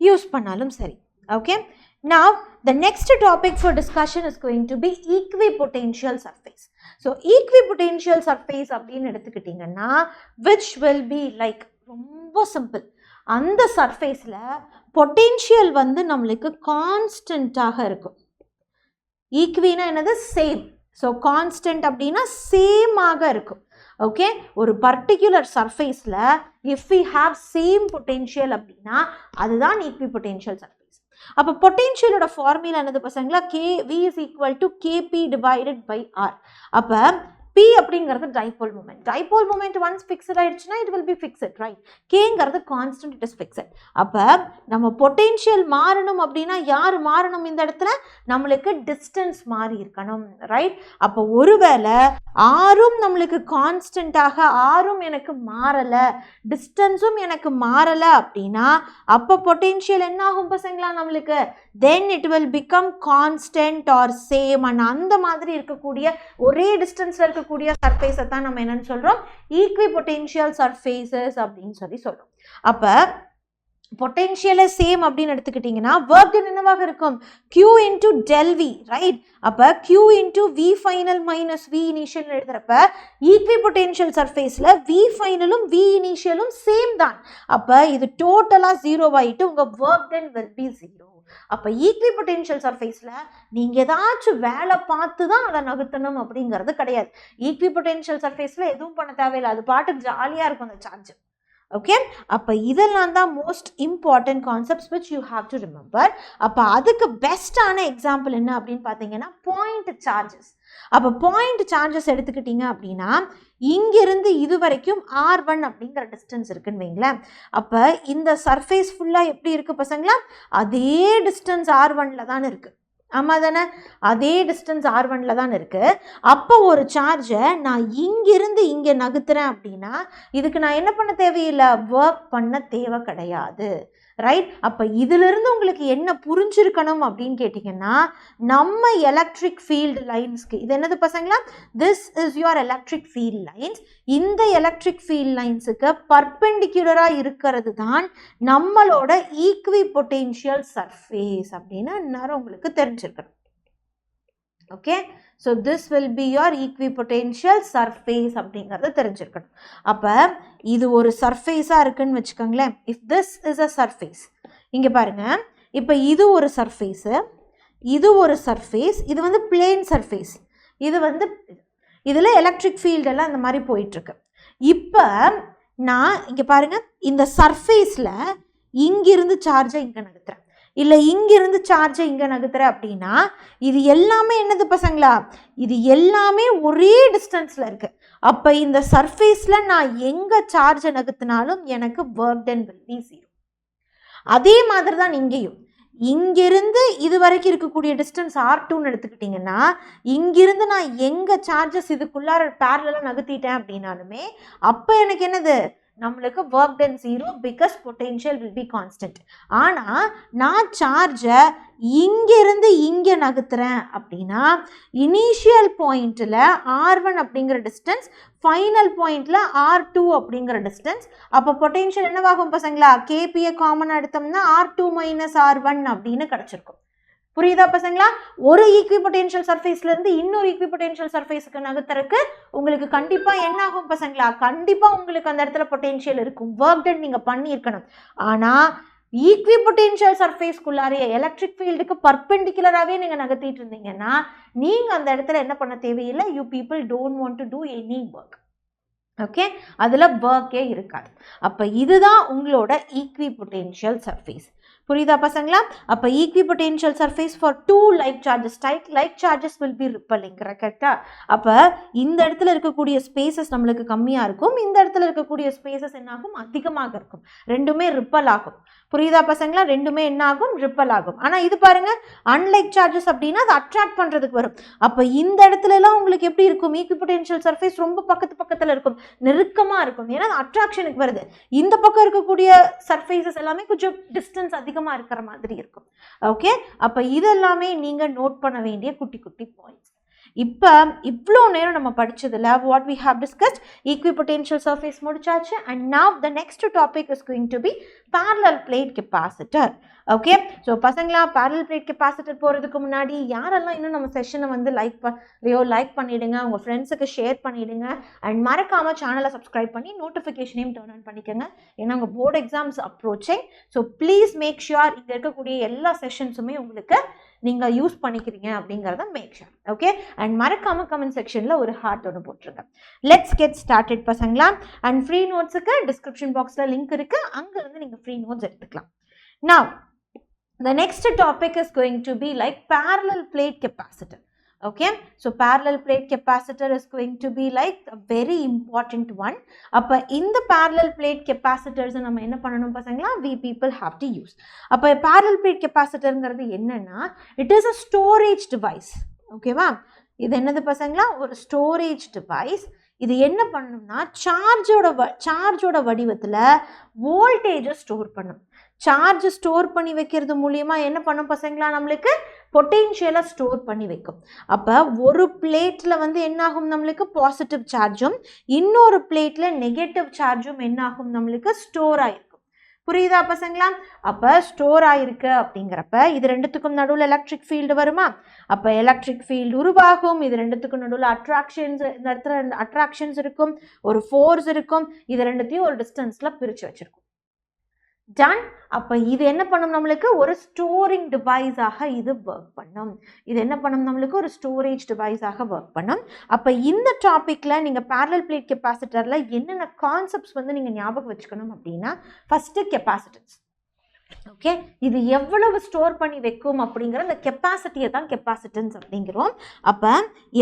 Speaker 1: யூஸ் பண்ணாலும் சரி. Okay, now the next topic for discussion is going to be equipotential surface. So equipotential surface அப்படின்னு எடுத்துக்கிட்டிங்கன்னா which will be like ரொம்ப சிம்பிள். அந்த சர்ஃபேஸில் பொட்டென்ஷியல் வந்து நம்மளுக்கு கான்ஸ்டண்ட்டாக இருக்கும். ஈக்வினா என்னது? சேம். ஸோ கான்ஸ்டன்ட் அப்படின்னா சேமாக இருக்கும். ஓகே, ஒரு பர்டிகுலர் சர்ஃபேஸில் if we have same potential அப்படின்னா அதுதான் ஈக்விபொட்டென்ஷியல் சர்ஃபேஸ். அப்போ பொட்டென்ஷியலோட ஃபார்முலா என்னது பசங்களா? V is equal to Kp divided by R. அப்போ P அப்படிங்கிறது dipole moment. Dipole moment once fixed ஆயிடுச்சுன்னா it will be fixed, right? Kங்கிறது கான்ஸ்டன்ட், இட் இஸ் ஃபிக்ஸட். அப்போ நம்ம பொட்டென்ஷியல் மாறணும் அப்படின்னா யார் மாறணும்? இந்த இடத்துல நம்மளுக்கு டிஸ்டன்ஸ் மாறி இருக்கணும், ரைட்? அப்போ ஒருவேளை ஆரும் நம்மளுக்கு கான்ஸ்டன்ட்டாக, ஆரும் எனக்கு மாறலை, டிஸ்டன்ஸும் எனக்கு மாறலை அப்படின்னா அப்போ பொட்டென்ஷியல் என்ன ஆகும் பசங்களா நம்மளுக்கு? Then it will become constant R same. And அந்த மாதிரி இருக்கக்கூடிய ஒரே டிஸ்டன்ஸில் இருக்கக்கூடிய சர்ஃபேஸை தான் நம்ம என்னன்னு சொல்கிறோம்? ஈக்விபொட்டென்ஷியல் சர்ஃபேஸஸ் அப்படின்னு சொல்கிறோம். அப்போ பொட்டென்ஷியலை சேம் அப்படின்னு எடுத்துக்கிட்டிங்கன்னா ஒர்க் டன் என்னவாக இருக்கும்? Q into del V, ரைட்? அப்போ Q into V final minus V initial எழுதுறப்ப ஈக்விபொட்டென்ஷியல் சர்ஃபேஸில் V ஃபைனலும் V இனிஷியலும் சேம் தான். அப்போ இது டோட்டலாக 0 ஆகிட்டு உங்கள் ஒர்க் டன் will be 0. அப்போ ஈக்விபொட்டென்ஷியல் சர்ஃபேஸில் நீங்கள் ஏதாச்சும் வேலை பார்த்து தான் அதை நகர்த்தணும் அப்படிங்கிறது கிடையாது. ஈக்விபொட்டென்ஷியல் சர்ஃபேஸில் எதுவும் பண்ண தேவையில்லை, அது பாட்டுக்கு ஜாலியாக இருக்கும் அந்த சார்ஜ். ஓகே, அப்போ இதெல்லாம் தான் most important concepts which you have to remember. அப்போ அதுக்கு பெஸ்ட்டான எக்ஸாம்பிள் என்ன அப்படின்னு பார்த்தீங்கன்னா பாயிண்ட் சார்ஜஸ். அப்போ பாயிண்ட் சார்ஜஸ் எடுத்துக்கிட்டிங்க அப்படின்னா இங்கிருந்து இது வரைக்கும் R1 அப்படிங்கிற டிஸ்டன்ஸ் இருக்குன்னு வைங்களேன். அப்போ இந்த சர்ஃபேஸ் ஃபுல்லாக எப்படி இருக்குது பசங்களா? அதே டிஸ்டன்ஸ் R1ல தான் இருக்குது. ஆமாம் தானே? அதே டிஸ்டன்ஸ் R1ல தான் இருக்குது. அப்போ ஒரு சார்ஜை நான் இங்கிருந்து இங்கே நகர்த்துறேன் அப்படின்னா இதுக்கு நான் என்ன பண்ண தேவையில்லை? ஒர்க் பண்ண தேவை கிடையாது, ரைட்? அப்போ இதிலிருந்து உங்களுக்கு என்ன புரிஞ்சிருக்கணும் அப்படின்னு கேட்டிங்கன்னா நம்ம எலக்ட்ரிக் ஃபீல்டு லைன்ஸ்க்கு இது என்னது பசங்களா? This is your electric field lines. இந்த எலக்ட்ரிக் ஃபீல்ட் லைன்ஸுக்கு பர்பெண்டிகுலராக இருக்கிறது தான் நம்மளோட ஈக்விபொட்டென்ஷியல் சர்ஃபேஸ் அப்படின்னு நேரம் உங்களுக்கு தெரிஞ்சிருக்கணும். Okay, so this will be your equipotential surface அப்படிங்கிறத தெரிஞ்சிருக்கணும். அப்போ இது ஒரு சர்ஃபேஸாக இருக்குன்னு வச்சுக்கோங்களேன். If this is a surface, இங்கே பாருங்கள், இப்போ இது ஒரு சர்ஃபேஸு, இது ஒரு சர்ஃபேஸ், இது வந்து பிளேன் சர்ஃபேஸ், இது வந்து இதில் எலக்ட்ரிக் ஃபீல்டெல்லாம் இந்த மாதிரி போயிட்டுருக்கு. இப்போ நான் இங்கே பாருங்கள், இந்த சர்ஃபேஸில் இங்கிருந்து சார்ஜை இங்கே நகர்த்துறேன், இல்லை இங்கிருந்து சார்ஜை இங்கே நகர்த்துறேன் அப்படின்னா இது எல்லாமே என்னது பசங்களா? இது எல்லாமே ஒரே டிஸ்டன்ஸில் இருக்குது. அப்போ இந்த சர்ஃபேஸில் நான் எங்கே சார்ஜை நகர்த்தினாலும் எனக்கு ஒர்க் டன் வில் பி 0. அதே மாதிரி தான் இங்கேயும் இங்கிருந்து இது வரைக்கும் இருக்கக்கூடிய டிஸ்டன்ஸ் R2ன்னு எடுத்துக்கிட்டிங்கன்னா இங்கிருந்து நான் எங்கே சார்ஜஸ் இதுக்குள்ளார பேரலாக நகர்த்திட்டேன் அப்படின்னாலுமே அப்போ எனக்கு என்னது? நம்மளுக்கு work done 0 because potential will be constant. ஆனால் நான் சார்ஜை இங்கிருந்து இங்கே நகர்த்துறேன் அப்படின்னா இனிஷியல் பாயிண்டில் R1 அப்படிங்கிற டிஸ்டன்ஸ், ஃபைனல் பாயிண்டில் R2 அப்படிங்கிற டிஸ்டன்ஸ். அப்போ பொட்டென்ஷியல் என்னவாகும் பசங்களா? கேபியை காமனாக எடுத்தோம்னா R2 - R1 அப்படின்னு கிடச்சிருக்கும். புரியுதா பசங்களா? ஒரு ஈக்விபொட்டென்ஷியல் சர்ஃபேஸ்லேருந்து இன்னொரு ஈக்விபொட்டென்ஷியல் சர்ஃபேஸுக்கு நகர்த்துறதுக்கு உங்களுக்கு கண்டிப்பாக என்ன ஆகும் பசங்களா? கண்டிப்பாக உங்களுக்கு அந்த இடத்துல பொட்டென்ஷியல் இருக்கும், ஒர்க் டன் நீங்கள் பண்ணியிருக்கணும். ஆனால் ஈக்விபொட்டென்ஷியல் சர்ஃபேஸ்க்குள்ளாரைய எலக்ட்ரிக் ஃபீல்டுக்கு பர்பெண்டிகுலராகவே நீங்கள் நகர்த்திட்டு இருந்தீங்கன்னா நீங்கள் அந்த இடத்துல என்ன பண்ண தேவையில்லை. You people don't want to do any work. Okay, அதில் ஒர்க்கே இருக்காது. அப்போ இதுதான் உங்களோட ஈக்விபொட்டென்ஷியல் சர்ஃபேஸ். புரியுதா பசங்களா? அப்போ equipotential surface for 2 like charges, like charges will be repelling. கரெக்டா? அப்போ இந்த இடத்துல இருக்கக்கூடிய ஸ்பேசஸ் நம்மளுக்கு கம்மியாக இருக்கும், இந்த இடத்துல இருக்கக்கூடிய ஸ்பேசஸ் என்ன ஆகும்? அதிகமாக இருக்கும். ரெண்டுமே ரிப்பல் ஆகும். புரியுதா பசங்களா? ரெண்டுமே என்ன ஆகும்? ரிப்பல் ஆகும். ஆனால் இது பாருங்க, அன்லைக் சார்ஜஸ் அப்படின்னா அது அட்ராக்ட் பண்ணுறதுக்கு வரும். அப்போ இந்த இடத்துல எல்லாம் உங்களுக்கு எப்படி இருக்கும்? ஈக்விபொட்டென்ஷியல் சர்ஃபேஸ் ரொம்ப பக்கத்தில் இருக்கும், நெருக்கமாக இருக்கும். ஏன்னா அட்ராக்ஷனுக்கு வருது. இந்த பக்கம் இருக்கக்கூடிய சர்ஃபேசஸ் எல்லாமே கொஞ்சம் டிஸ்டன்ஸ் அதிகமாக இருக்கிற மாதிரி இருக்கும். ஓகே, அப்போ இதெல்லாமே நீங்கள் நோட் பண்ண வேண்டிய குட்டி குட்டி பாயிண்ட்ஸ். இப்போ இவ்வளோ நேரம் நம்ம படிச்சதில் what we have discussed equipotential surface முடிச்சாச்சு. and now the next topic is going to be parallel plate capacitor. Okay, so பசங்களா parallel plate capacitor போகிறதுக்கு முன்னாடி யாரெல்லாம் இன்னும் நம்ம செஷனை வந்து லைக் பண்ணிவிடுங்க, உங்கள் ஃப்ரெண்ட்ஸுக்கு ஷேர் பண்ணிவிடுங்க, அண்ட் மறக்காமல் சேனலை சப்ஸ்கிரைப் பண்ணி நோட்டிஃபிகேஷனையும் டர்ன் ஆன் பண்ணிக்கோங்க. ஏன்னா உங்கள் board exams approaching. So please make sure இங்கே இருக்கக்கூடிய எல்லா செஷன்ஸுமே உங்களுக்கு நீங்கள் யூஸ் பண்ணிக்கிறீங்க அப்படிங்கிறத மேக் ஷுர். ஓகே, அண்ட் மறக்காம கமெண்ட் செக்ஷனில் ஒரு ஹார்ட் ஒன்று போட்டுருங்க. லெட்ஸ் கெட் ஸ்டார்டட் பசங்களா. அண்ட் ஃப்ரீ நோட்ஸுக்கு டிஸ்கிரிப்ஷன் பாக்ஸில் லிங்க் இருக்குது, அங்கேருந்து நீங்கள் ஃப்ரீ நோட்ஸ் எடுத்துக்கலாம். Now the next topic is going to be like parallel plate capacitor. Okay, so parallel plate capacitor is going to be like a very important one. அப்போ இந்த parallel plate capacitors நம்ம என்ன பண்ணணும் பசங்களா? we people have to use. அப்போ parallel plate capacitorங்கிறது என்னன்னா, it is a storage device. ஓகேவா? இது என்னது பசங்களா? ஒரு ஸ்டோரேஜ் டிவைஸ். இது என்ன பண்ணணும்னா சார்ஜோட வடிவத்தில் வோல்டேஜை ஸ்டோர் பண்ணும். சார்ஜ் ஸ்டோர் பண்ணி வைக்கிறது மூலியமா என்ன பண்ணும் பசங்களா? நம்மளுக்கு பொட்டென்ஷியலை ஸ்டோர் பண்ணி வைக்கும். அப்போ ஒரு பிளேட்டில் வந்து என்னாகும்? நம்மளுக்கு பாசிட்டிவ் சார்ஜும் இன்னொரு பிளேட்டில் நெகட்டிவ் சார்ஜும் என்னாகும்? நம்மளுக்கு ஸ்டோர் ஆயிருக்கும். புரியுதா பசங்களா? அப்போ ஸ்டோர் ஆயிருக்கு அப்படிங்கிறப்ப இது ரெண்டுத்துக்கும் நடுவில் எலக்ட்ரிக் ஃபீல்டு வருமா? அப்போ எலக்ட்ரிக் ஃபீல்டு உருவாகும். இது ரெண்டுத்துக்கும் நடுவில் இந்த இடத்துல அட்ராக்ஷன்ஸ் இருக்கும், ஒரு ஃபோர்ஸ் இருக்கும். இது ரெண்டுத்தையும் ஒரு டிஸ்டன்ஸில் பிரித்து வச்சிருக்கும். டன். அப்போ இது என்ன பண்ணும்? நம்மளுக்கு ஒரு ஸ்டோரிங் டிவைஸாக இது ஒர்க் பண்ணும். இது என்ன பண்ணும்? நம்மளுக்கு ஒரு ஸ்டோரேஜ் டிவைஸாக ஒர்க் பண்ணும். அப்போ இந்த டாப்பிக்கில் நீங்கள் parallel plate capacitorல என்னென்ன கான்செப்ட்ஸ் வந்து நீங்கள் ஞாபகம் வச்சுக்கணும் அப்படின்னா, ஃபஸ்ட்டு கெப்பாசிட்டன்ஸ். ஓகே, இது எவ்வளவு ஸ்டோர் பண்ணி வைக்கும் அப்படிங்கிற அந்த கெப்பாசிட்டியை தான் கெப்பாசிட்டன்ஸ் அப்படிங்கிறோம். அப்போ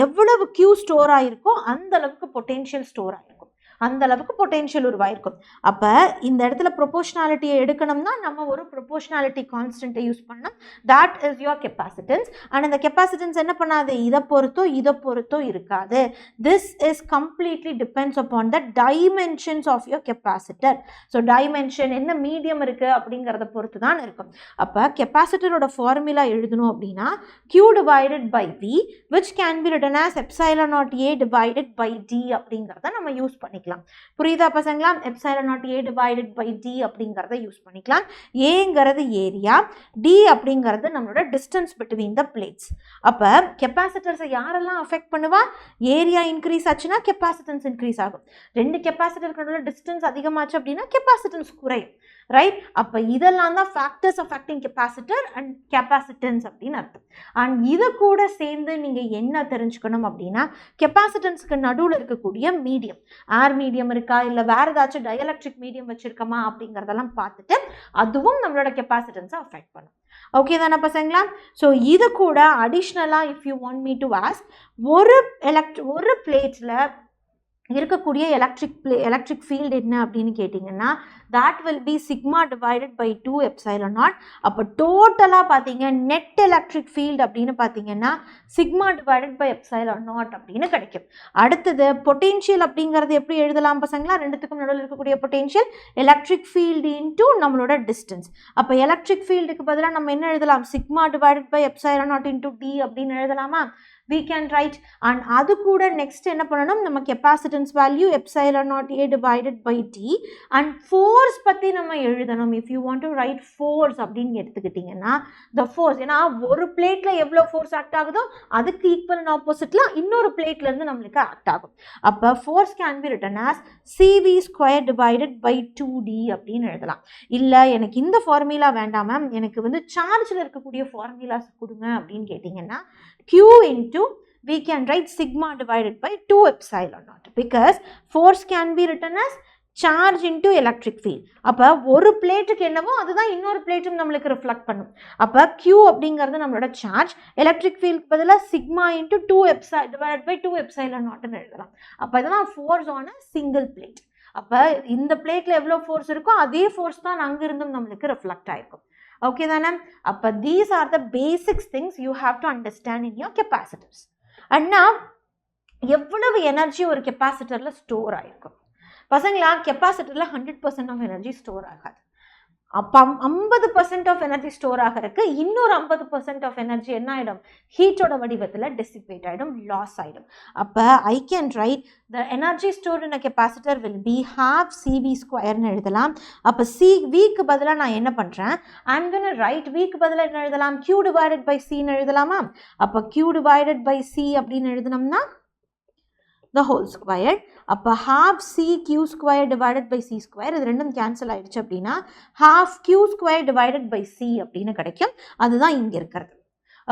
Speaker 1: எவ்வளவு Q ஸ்டோர் ஆகிருக்கோ அந்த அளவுக்கு பொட்டென்ஷியல் ஸ்டோர் ஆகிருக்கும், அந்த அளவுக்கு பொட்டென்ஷியல் உருவாயிருக்கும். அப்போ இந்த இடத்துல ப்ரொபோஷனாலிட்டியை எடுக்கணும்னா நம்ம ஒரு ப்ரொபோஷனாலிட்டி கான்ஸ்டன்ட்டை யூஸ் பண்ணோம். That is your capacitance. And இந்த கெப்பாசிட்டன்ஸ் என்ன பண்ணாது? இதை பொறுத்தோ இருக்காது. This is completely depends upon the dimensions of your capacitor. So dimension என்ன மீடியம் இருக்குது அப்படிங்கிறத பொறுத்து தான் இருக்கும். அப்போ கெப்பாசிட்டரோட ஃபார்முலா எழுதணும் அப்படின்னா Q divided by V which can be written as epsilon naught A divided by D அப்படிங்கிறத நம்ம யூஸ் பண்ணிக்கலாம். புரியுதா பசங்களா? Epsilon naught A divided by D அப்படிங்கிறத யூஸ் பண்ணிக்கலாம். ஏங்கிறது ஏரியா, D அப்படிங்கிறது நம்மளோட டிஸ்டன்ஸ் பிட்வீன் த பிளேட்ஸ். அப்போ கெப்பாசிட்டர்ஸை யாரெல்லாம் அஃபெக்ட் பண்ணுவா? ஏரியா இன்க்ரீஸ் ஆச்சுன்னா கெப்பாசிட்டன்ஸ் இன்க்ரீஸ் ஆகும். ரெண்டு கெப்பாசிட்டருக்கு டிஸ்டன்ஸ் அதிகமாச்சு அப்படின்னா கெப்பாசிட்டன்ஸ் குறையும். ரைட்? அப்போ இதெல்லாம் தான் factors affecting capacitor and capacitance அப்படின்னு அர்த்தம். அண்ட் இதை கூட சேர்ந்து நீங்கள் என்ன தெரிஞ்சுக்கணும் அப்படின்னா, கெப்பாசிட்டன்ஸுக்கு நடுவில் இருக்கக்கூடிய மீடியம், ஏர் மீடியம் இருக்கா இல்லை வேறு ஏதாச்சும் டயலக்ட்ரிக் மீடியம் வச்சுருக்கோமா அப்படிங்கிறதெல்லாம் பார்த்துட்டு அதுவும் நம்மளோட கெப்பாசிட்டன்ஸை அஃபெக்ட் பண்ணும். ஓகே தானே பசங்களா? ஸோ இது கூட அடிஷ்னலாக if you want me to ask, ஒரு பிளேட்டில் இருக்கக்கூடிய எலக்ட்ரிக் ஃபீல்டு என்ன அப்படின்னு கேட்டிங்கன்னா, that will be sigma divided by 2 epsilon naught. அப்போ டோட்டலாக பார்த்தீங்க நெட் எலக்ட்ரிக் ஃபீல்டு அப்படின்னு பார்த்தீங்கன்னா sigma divided by epsilon not அப்படின்னு கிடைக்கும். அடுத்தது பொட்டென்ஷியல் அப்படிங்கிறது எப்படி எழுதலாம் பசங்களா? ரெண்டுத்துக்கும் நடுவில் இருக்கக்கூடிய பொட்டென்ஷியல் எலக்ட்ரிக் ஃபீல்டு இன்டூ நம்மளோட டிஸ்டன்ஸ். அப்போ எலக்ட்ரிக் ஃபீல்டுக்கு பதிலாக நம்ம என்ன எழுதலாம்? Sigma divided by epsilon naught into D அப்படின்னு எழுதலாமா? we can write. and அது கூட நெக்ஸ்ட் என்ன பண்ணணும்? நம்ம capacitance value epsilon naught A divided by T and force பற்றி நம்ம எழுதணும். If you want to write force அப்படின்னு எடுத்துக்கிட்டிங்கன்னா த ஃபோர்ஸ், ஏன்னா ஒரு பிளேட்டில் எவ்வளோ ஃபோர்ஸ் ஆக்ட் ஆகுதோ அதுக்கு ஈக்குவல் அண்ட் ஆப்போசிட்டில் இன்னொரு பிளேட்லேருந்து நம்மளுக்கு ஆக்ட் ஆகும். அப்போ force can be written as CV square divided by 2D அப்படின்னு எழுதலாம். இல்லை எனக்கு இந்த ஃபார்முலா வேண்டாம் மேம், எனக்கு வந்து சார்ஜில் இருக்கக்கூடிய ஃபார்முலாஸ் கொடுங்க அப்படின்னு கேட்டிங்கன்னா Q into we can write sigma divided by 2 epsilon naught because force can be written as charge into electric field. அப்போ ஒரு பிளேட்டுக்கு என்னவோ அதுதான் இன்னொரு பிளேட்டும் நம்மளுக்கு ரிஃப்ளெக்ட் பண்ணும். அப்போ Q அப்படிங்கிறது நம்மளோட சார்ஜ், எலக்ட்ரிக் ஃபீல்டுக்கு பதிலாக sigma into 2 divide by 2 epsilon நாட்னு எழுதலாம். அப்போ இதுதான் force on a single plate. அப்போ இந்த பிளேட்ல எவ்வளோ ஃபோர்ஸ் இருக்கோ அதே ஃபோர்ஸ் தான் அங்கிருந்தும் நம்மளுக்கு ரிஃப்ளெக்ட் ஆயிருக்கும். ஓகே தானே? அப்போ these are the basics things you have to understand in your capacitors. அண்ணா எவ்வளவு எனர்ஜி ஒரு கெப்பாசிட்டர்ல ஸ்டோர் ஆயிருக்கும் பசங்களா? கெப்பாசிட்டர்ல 100% ஆஃப் எனர்ஜி ஸ்டோர் ஆகாது. அப்போ 50% ஆஃப் எனர்ஜி ஸ்டோர் ஆகிறதுக்கு இன்னொரு 50% ஆஃப் எனர்ஜி என்ன ஆகிடும்? ஹீட்டோட வடிவத்தில் டெசிபேட் ஆகிடும், லாஸ் ஆகிடும். அப்போ I can write the energy stored in a capacitor will be half CV ஸ்கொயர்னு எழுதலாம். அப்போ விக்கு பதிலாக நான் என்ன பண்ணுறேன்? ஐம் கோனா ரைட் விக்கு பதிலாக என்ன எழுதலாம்? Q டிவைடட் பை சின்னு எழுதலாமா? அப்போ Q டிவைடட் பை சி அப்படின்னு எழுதினோம்னா the whole squared. அப்போ half C Q square divided by C square, இது ரெண்டும் கேன்சல் ஆயிடுச்சு அப்படின்னா half Q square divided by C அப்படின்னு கிடைக்கும். அதுதான் இங்க இருக்கிறது.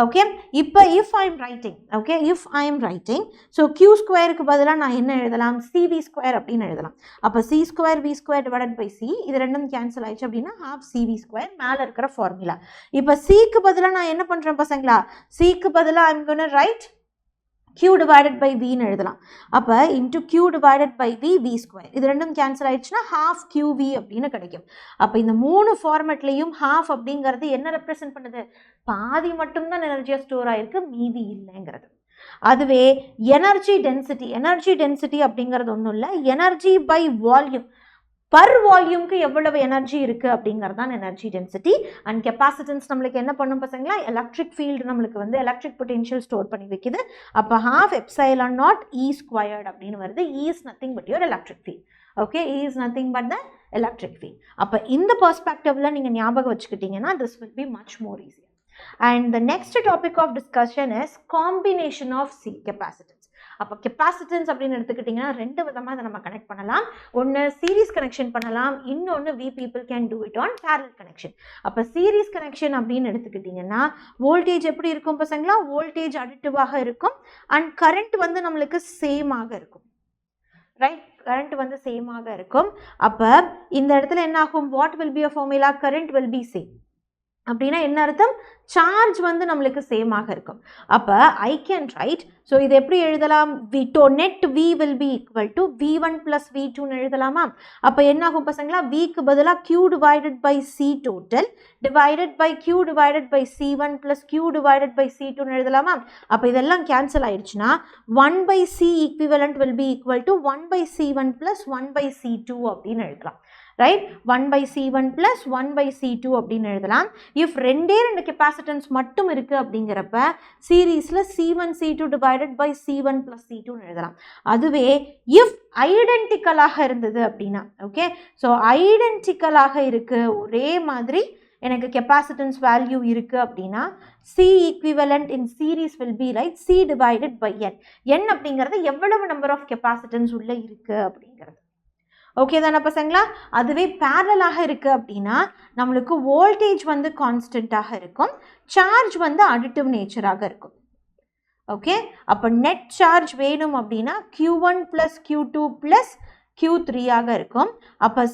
Speaker 1: ஓகே, இப்போ if I am writing, okay, if I am writing, so Q squareக்கு பதிலாக நான் என்ன எழுதலாம்? CV square அப்படின்னு எழுதலாம். அப்போ C square V square divided by C, இது ரெண்டும் கேன்சல் ஆயிடுச்சு அப்படின்னா half CV square, மேலே இருக்கிற ஃபார்முலா. இப்போ Cக்கு பதிலாக நான் என்ன பண்ணுறேன் பசங்களா? Cக்கு பதிலாக I'm going to write Q divided by V ன்னு எழுதலாம். அப்போ into Q divided by V, V square, இது ரெண்டும் கேன்சல் ஆயிடுச்சுன்னா half QV அப்படின்னு கிடைக்கும். அப்போ இந்த மூணு ஃபார்மேட்லையும் half அப்படிங்கிறது என்ன ரெப்ரசென்ட் பண்ணுது? பாதி மட்டும்தான் எனர்ஜியாக ஸ்டோர் ஆயிருக்கு, மீதி இல்லைங்கிறது. அதுவே எனர்ஜி டென்சிட்டி அப்படிங்கிறது ஒன்றும் இல்லை, எனர்ஜி பை வால்யூம், பர் வால்யூம்க்கு எவ்வளவு எனர்ஜி இருக்குது அப்படிங்கிறது தான் எனர்ஜி டென்சிட்டி. அண்ட் கெப்பாசிட்டன்ஸ் நம்மளுக்கு என்ன பண்ணும் பசங்களா? எலக்ட்ரிக் ஃபீல்டு நம்மளுக்கு வந்து எலக்ட்ரிக் பொட்டென்ஷியல் ஸ்டோர் பண்ணி வைக்குது. அப்போ half epsilon naught E squared அப்படின்னு வருது. E is nothing but your electric field. Okay, E is nothing but the electric field. அப்போ இந்த பெர்ஸ்பெக்டிவ்ல நீங்கள் ஞாபகம் வச்சுக்கிட்டீங்கன்னா this will be much more easier. And the next topic of discussion is combination of C capacitance. அப்போ capacitance அப்படின்னு எடுத்துக்கிட்டிங்கன்னா ரெண்டு விதமாக அதை நம்ம கனெக்ட் பண்ணலாம். ஒன்று சீரீஸ் கனெக்ஷன் பண்ணலாம், இன்னொன்று we people can do it on parallel connection. அப்போ சீரீஸ் கனெக்ஷன் அப்படின்னு எடுத்துக்கிட்டிங்கன்னா வோல்டேஜ் எப்படி இருக்கும் பசங்களா? வோல்டேஜ் அடிட்டிவாக இருக்கும் அண்ட் கரண்ட் வந்து நம்மளுக்கு சேமாக இருக்கும். ரைட், கரண்ட் வந்து சேமாக இருக்கும். அப்போ இந்த இடத்துல என்ன ஆகும்? What will be a formula? Current will be same. அப்படின்னா என்ன அர்த்தம்? சார்ஜ் வந்து நம்மளுக்கு சேமாக இருக்கும். அப்போ ஐ கேன் ரைட், ஸோ இது எப்படி எழுதலாம்? Net V will be equal to V1 plus V2ன்னு எழுதலாமா? அப்போ என்ன ஆகும் பசங்களா? Vக்கு பதிலாக Q divided by C total divided by Q divided by C1 plus Q divided by C2ன்னு எழுதலாமா? அப்போ இதெல்லாம் கேன்சல் ஆயிடுச்சுன்னா 1 by C equivalent will be equal to 1 by C1 plus 1 by C2 அப்படின்னு எழுதலாம். Right, 1 by C1 plus 1 by C2 அப்படின்னு எழுதலாம். If ரெண்டு கெப்பாசிட்டன்ஸ் மட்டும் இருக்குது அப்படிங்கிறப்ப சீரீஸில் C1 C2 divided by C1 plus C2 எழுதலாம். அதுவே இஃப் ஐடென்டிக்கலாக இருந்தது அப்படின்னா, ஓகே, ஸோ ஐடென்டிக்கலாக இருக்குது, ஒரே மாதிரி எனக்கு கெப்பாசிட்டன்ஸ் வேல்யூ இருக்குது அப்படின்னா C equivalent in series will be like C divided by N. N அப்படிங்கிறது எவ்வளவு நம்பர் ஆஃப் கெப்பாசிட்டன்ஸ் உள்ளே இருக்குது அப்படிங்கிறது. ஓகே தானே பசங்களா? அதுவே பேரலாக இருக்குது அப்படின்னா நம்மளுக்கு வோல்டேஜ் வந்து கான்ஸ்டண்ட்டாக இருக்கும், சார்ஜ் வந்து அடிட்டிவ் நேச்சராக இருக்கும். ஓகே, அப்போ நெட் சார்ஜ் வேணும் அப்படின்னா Q1 plus Q2 plus Q3 ஆக இருக்கும். அப்போ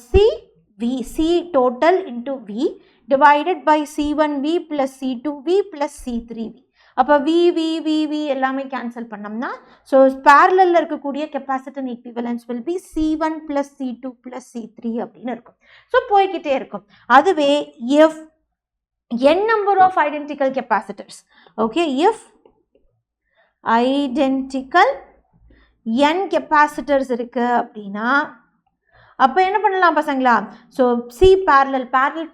Speaker 1: C total into V divided by C1V plus C2V plus C3V. அப்போ V எல்லாமே கேன்சல் பண்ணோம்னா ஸோ பேரலில் இருக்கக்கூடிய capacitance equivalence will be C1 plus C2 plus C3 அப்படின்னு இருக்கும். ஸோ போய்கிட்டே இருக்கும். அதுவே if n number of identical capacitors, okay, if identical n capacitors இருக்கு அப்படின்னா அப்போ என்ன பண்ணலாம் பசங்களா? ஸோ C parallel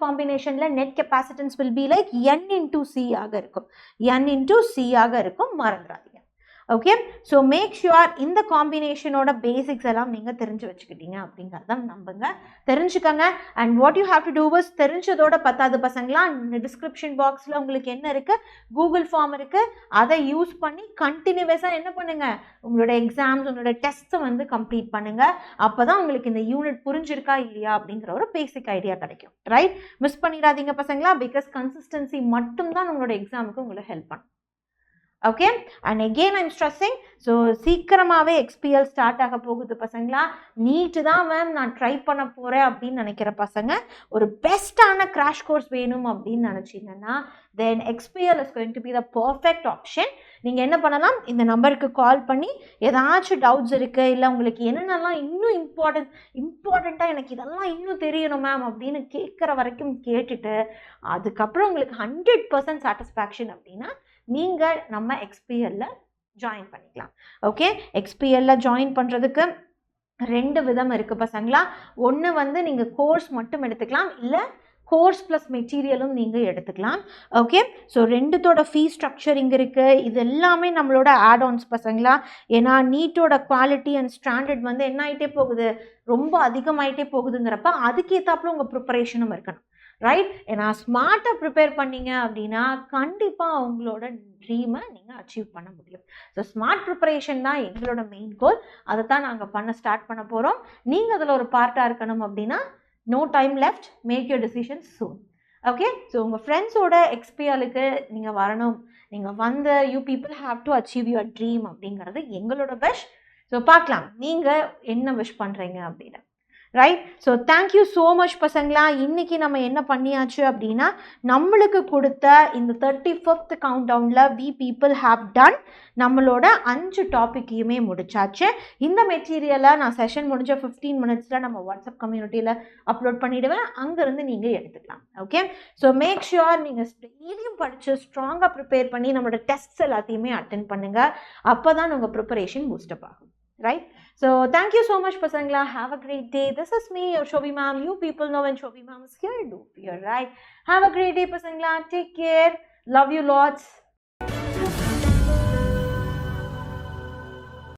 Speaker 1: காம்பினேஷனில் net capacitance will be like N into C ஆக இருக்கும், N இன்டூ C ஆக இருக்கும், மறந்துடாதீங்க. ஓகே, ஸோ மேக் ஷுர் இந்த காம்பினேஷனோட பேசிக்ஸ் எல்லாம் நீங்கள் தெரிஞ்சு வச்சுக்கிட்டீங்க அப்படிங்கிறத நம்புங்க, தெரிஞ்சுக்கோங்க. And what you have to do is, தெரிஞ்சதோட பத்தாது பசங்களா, டிஸ்கிரிப்ஷன் பாக்ஸில் உங்களுக்கு என்ன இருக்குது? கூகுள் ஃபார்ம் இருக்குது, அதை யூஸ் பண்ணி கண்டினியூஸாக என்ன பண்ணுங்கள்? உங்களோட எக்ஸாம்ஸ், உங்களோட டெஸ்ட்டை வந்து கம்ப்ளீட் பண்ணுங்கள். அப்போ தான் உங்களுக்கு இந்த யூனிட் புரிஞ்சிருக்கா இல்லையா அப்படிங்கிற ஒரு பேசிக் ஐடியா கிடைக்கும். ரைட், மிஸ் பண்ணிடாதீங்க பசங்களா, பிகாஸ் கன்சிஸ்டன்சி மட்டும்தான் உங்களோட எக்ஸாமுக்கு உங்களை ஹெல்ப் பண்ணும். Okay, and again I'm stressing, so சீக்கிரமாகவே எக்ஸ்பிஎல் ஸ்டார்ட் ஆக போகுது பசங்களா. நீட்டு தான் மேம் நான் ட்ரை பண்ண போகிறேன் அப்படின்னு நினைக்கிற பசங்க, ஒரு பெஸ்ட்டான கிராஷ் கோர்ஸ் வேணும் அப்படின்னு நினச்சிங்கன்னா then XPL is going to be the perfect option. நீங்கள் என்ன பண்ணலாம், இந்த நம்பருக்கு கால் பண்ணி ஏதாச்சும் டவுட்ஸ் இருக்குது, இல்லை உங்களுக்கு என்னென்னலாம் இன்னும் இம்பார்ட்டண்ட்டாக எனக்கு இதெல்லாம் இன்னும் தெரியணும் மேம் அப்படின்னு கேட்குற வரைக்கும் கேட்டுட்டு அதுக்கப்புறம் உங்களுக்கு 100% சாட்டிஸ்ஃபேக்ஷன் அப்படின்னா நீங்கள் நம்ம எக்ஸ்பிஎல்ல ஜாயின் பண்ணிக்கலாம். ஓகே, எக்ஸ்பிஎல்ல ஜாயின் பண்ணுறதுக்கு 2 விதம் இருக்குது பசங்களா. ஒன்று வந்து நீங்கள் கோர்ஸ் மட்டும் எடுத்துக்கலாம், இல்லை கோர்ஸ் ப்ளஸ் மெட்டீரியலும் நீங்கள் எடுத்துக்கலாம். ஓகே, ஸோ 2தோட ஃபீஸ் ஸ்ட்ரக்சர் இங்கே இருக்குது. இது எல்லாமே நம்மளோட ஆட்-ஆன்ஸ் பசங்களா. ஏன்னா நீட்டோட குவாலிட்டி அண்ட் ஸ்டாண்டர்ட் வந்து என்ன ஆகிட்டே போகுது, ரொம்ப அதிகமாகிட்டே போகுதுங்கிறப்ப அதுக்கேற்றாப்புல உங்கள் ப்ரிப்பரேஷனும் இருக்கணும், ரைட்? ஏன்னா ஸ்மார்ட்டாக ப்ரிப்பேர் பண்ணீங்க அப்படின்னா கண்டிப்பாக அவங்களோட ட்ரீமை நீங்கள் அச்சீவ் பண்ண முடியும். ஸோ ஸ்மார்ட் ப்ரிப்பரேஷன் தான் எங்களோட மெயின் கோல். அதை தான் நாங்கள் ஸ்டார்ட் பண்ண போகிறோம். நீங்கள் அதில் ஒரு பார்ட்டாக இருக்கணும் அப்படின்னா no time left, make your decision soon. Okay, so உங்கள் ஃப்ரெண்ட்ஸோட எக்ஸ்பிஎலுக்கு நீங்கள் வரணும், நீங்கள் வந்து you people have to achieve your dream அப்படிங்கிறது எங்களோட விஷ். ஸோ பார்க்கலாம் நீங்கள் என்ன விஷ் பண்ணுறீங்க அப்படின்னு, right? So thank you so much பசங்களா. இன்றைக்கி நம்ம என்ன பண்ணியாச்சு அப்படின்னா நம்மளுக்கு கொடுத்த இந்த 35th கவுண்டவுனில் வி பீப்புள் ஹாவ் டன் நம்மளோட 5 டாப்பிக்கையுமே முடிச்சாச்சு. இந்த மெட்டீரியலை நான் செஷன் முடிஞ்ச 15 மினிட்ஸில் நம்ம வாட்ஸ்அப் கம்யூனிட்டியில் அப்லோட் பண்ணிவிடுவேன், அங்கேருந்து நீங்கள் எடுத்துக்கலாம். ஓகே, ஸோ மேக் ஷுர் நீங்கள் டெய்லியும் படித்து ஸ்ட்ராங்காக ப்ரிப்பேர் பண்ணி நம்மளோட டெஸ்ட்ஸ் எல்லாத்தையுமே அட்டென்ட் பண்ணுங்கள். அப்போ தான் உங்கள் ப்ரிப்பரேஷன் பூஸ்டப் ஆகும், right? So thank you so much pasangla, have a great day. This is me, your Shobhi ma'am. You people know when Shobhi ma'am is here, do fear, right? Have a great day pasangla, take care, love you lots.